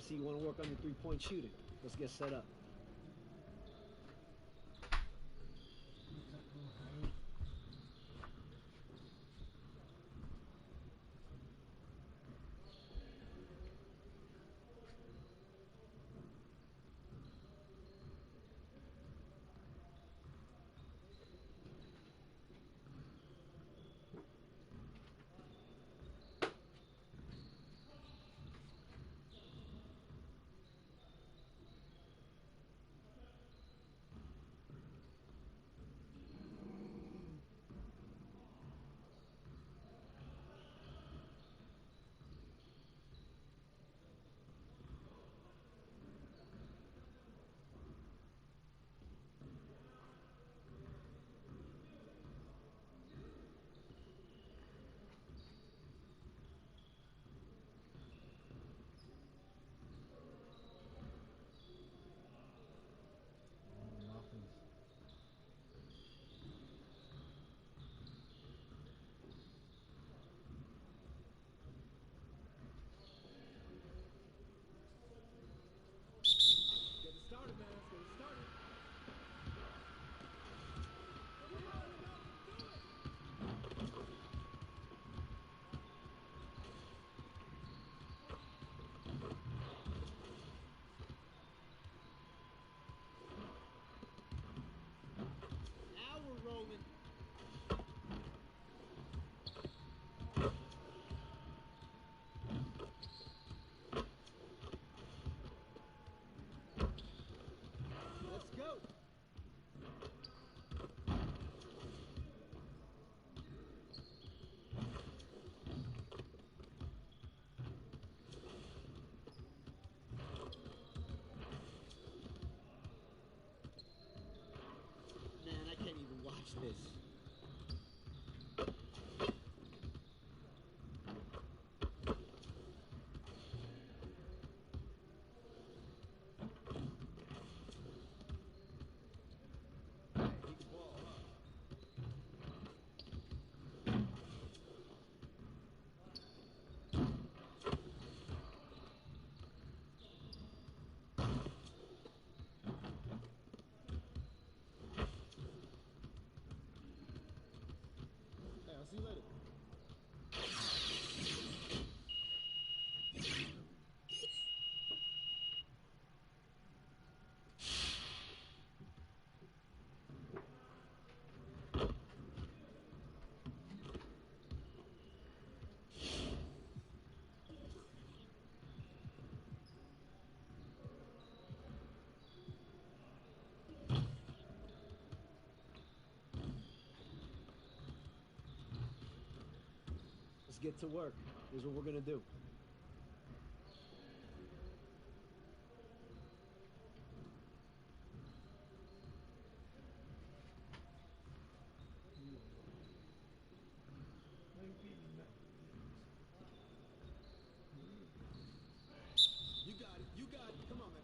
See, you want to work on your three-point shooting. Let's get set up. Rolling. Let's go. Man, I can't even watch this. get to work. Here's what we're gonna do. You got it. You got it. Come on, man.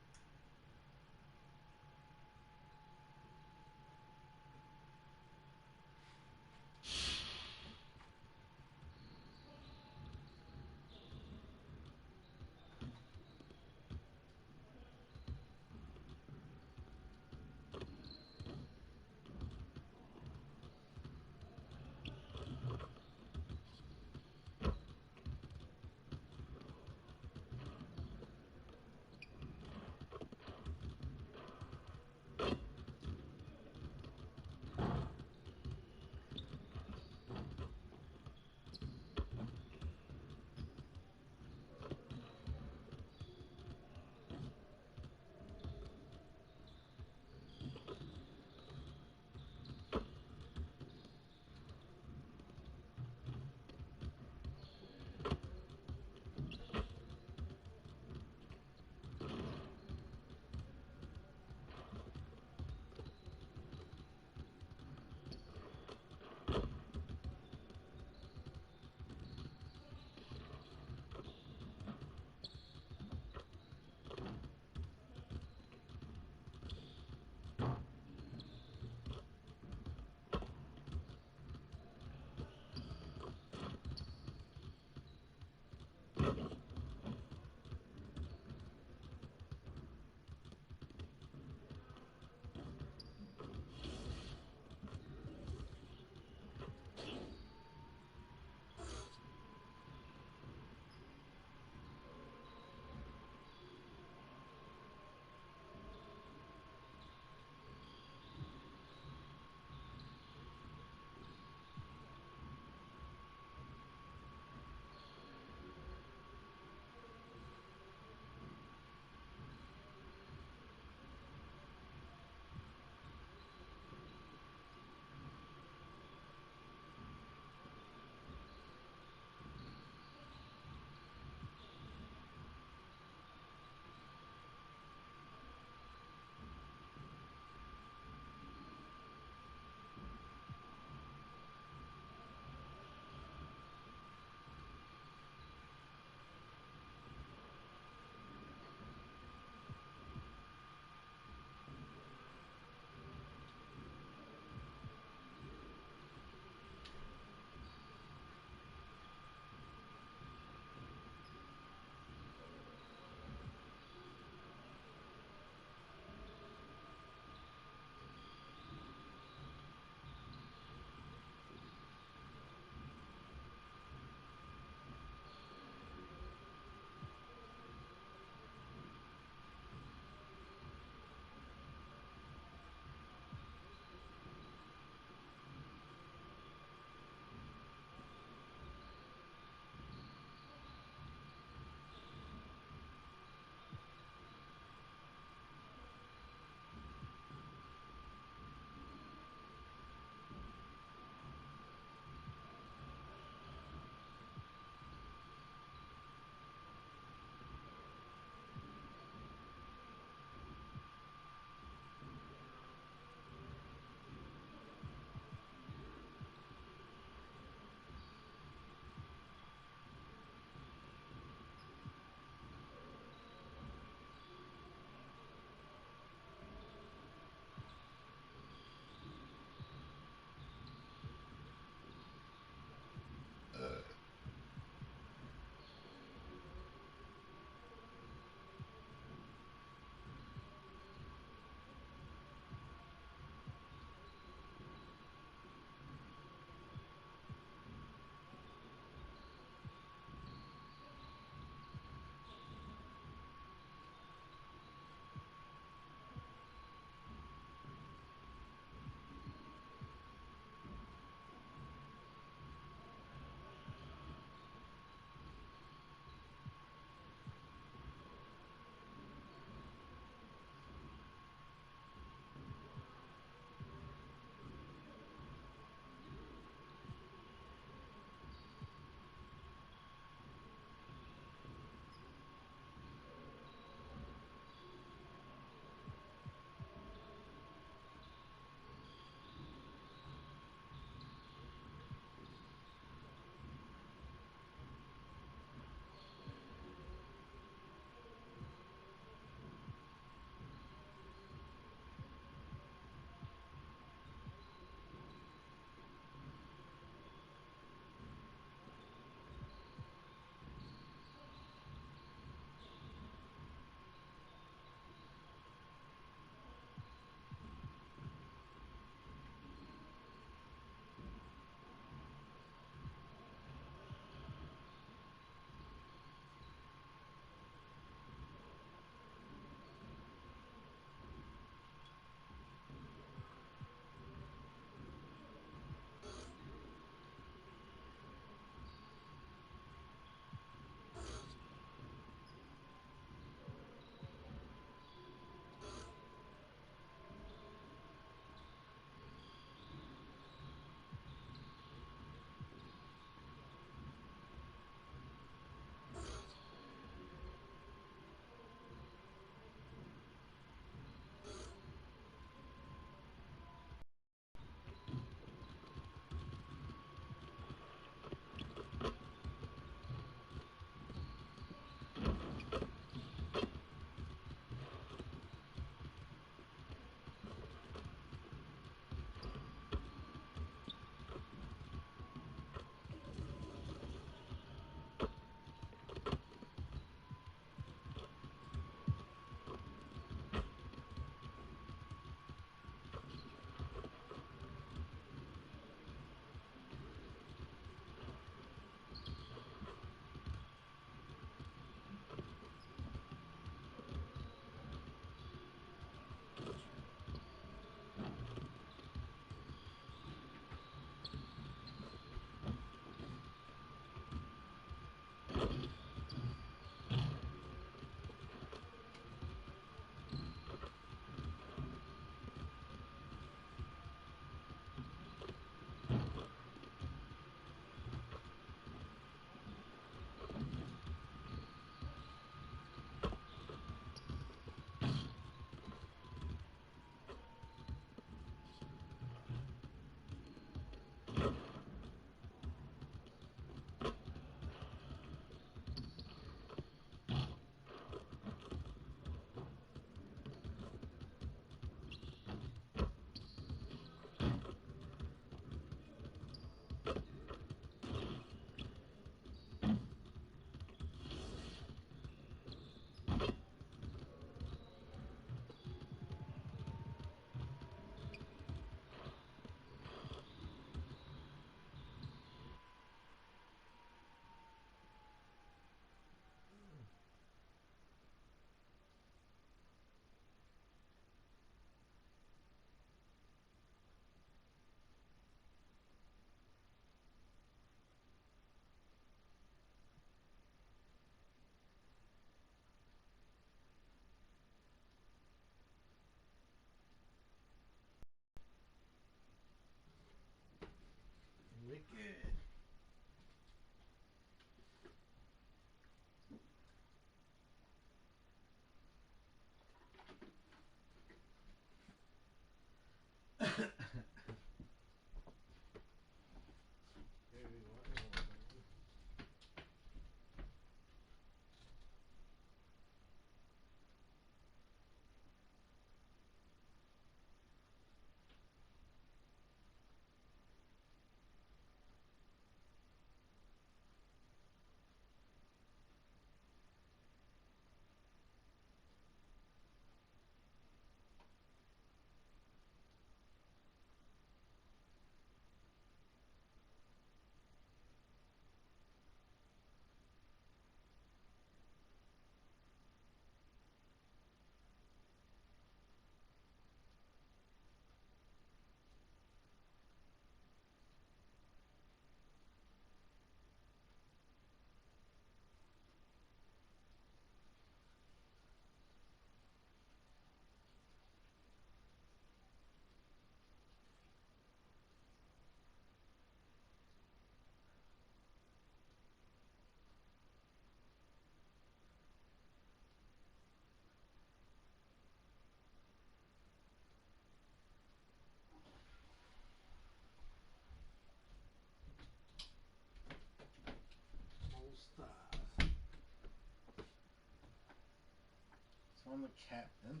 I'm the captain.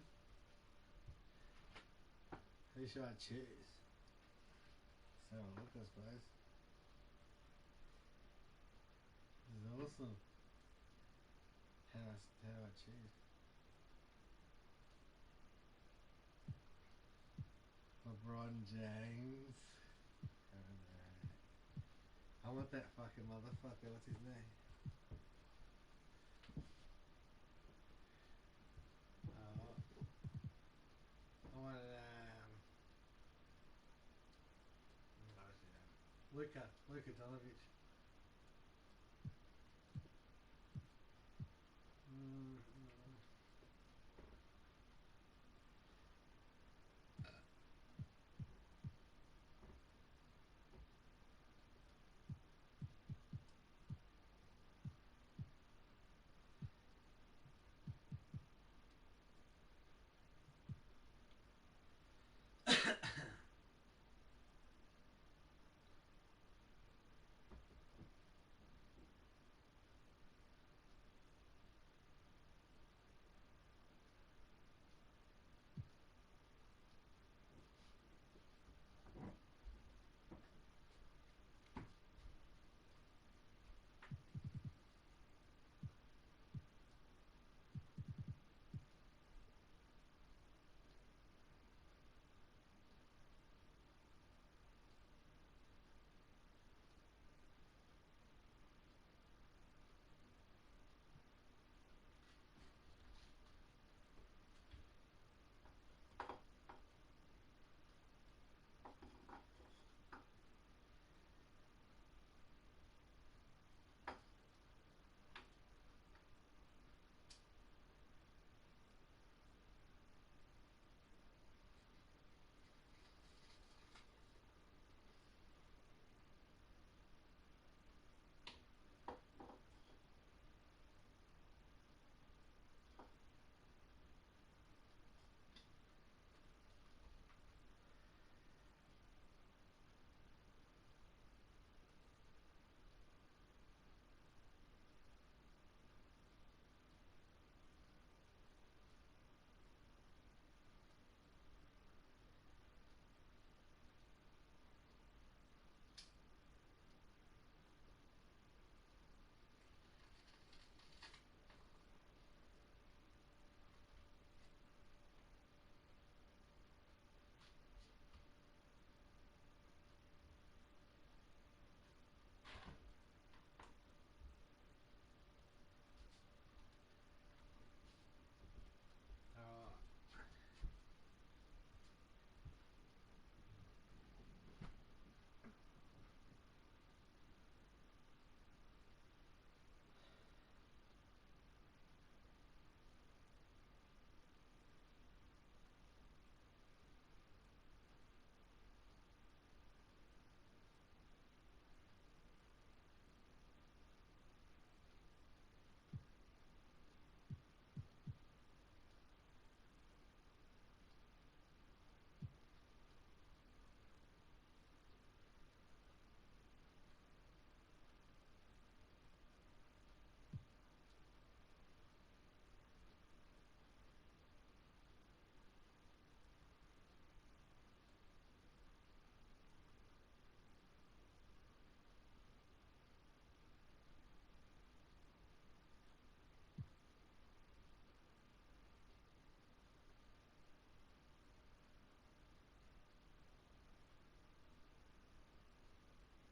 Who should I choose? So look, I suppose. This is awesome. How do I choose? LeBron James. I want that fucking motherfucker. What's his name?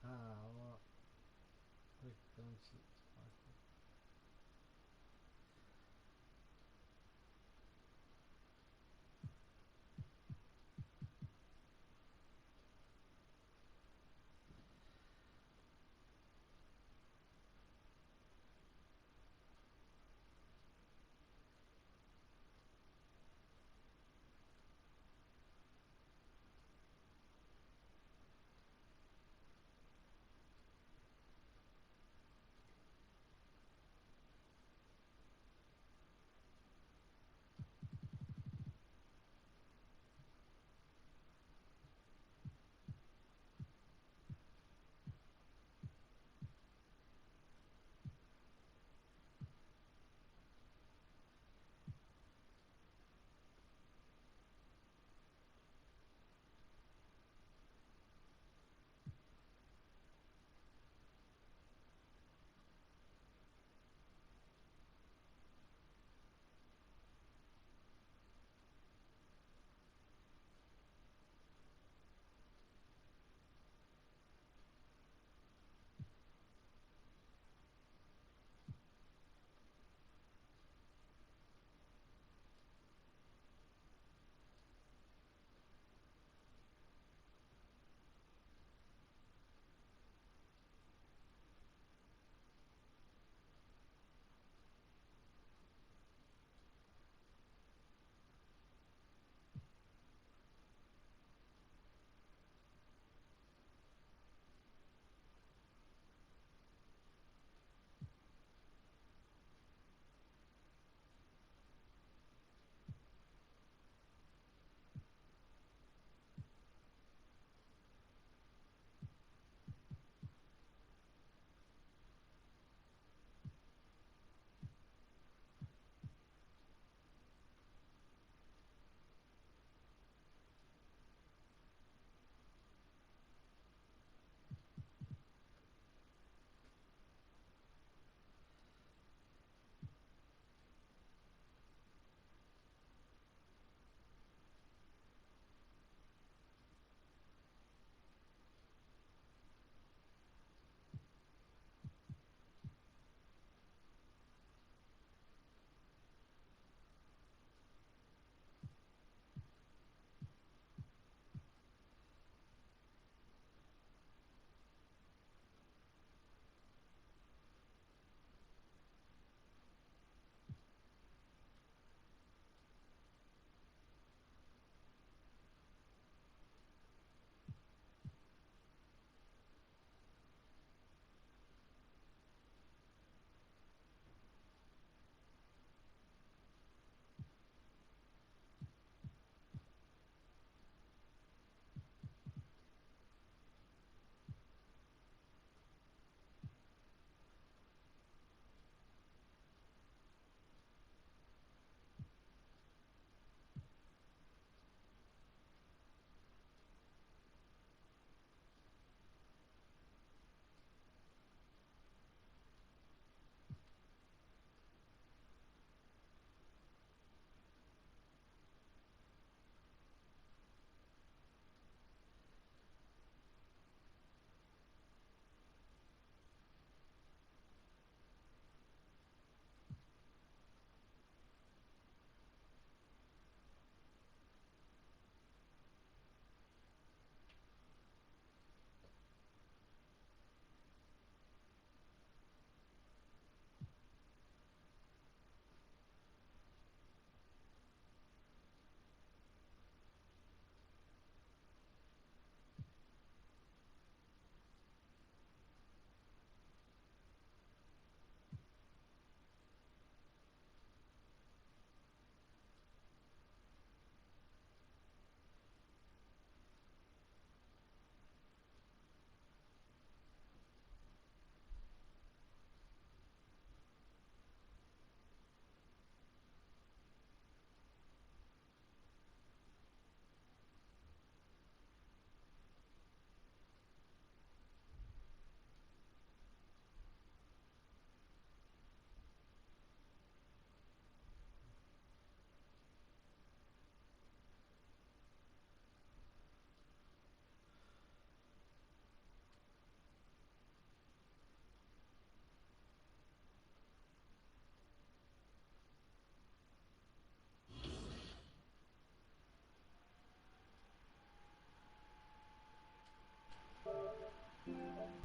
I want Luka Doncic. Luka Doncic.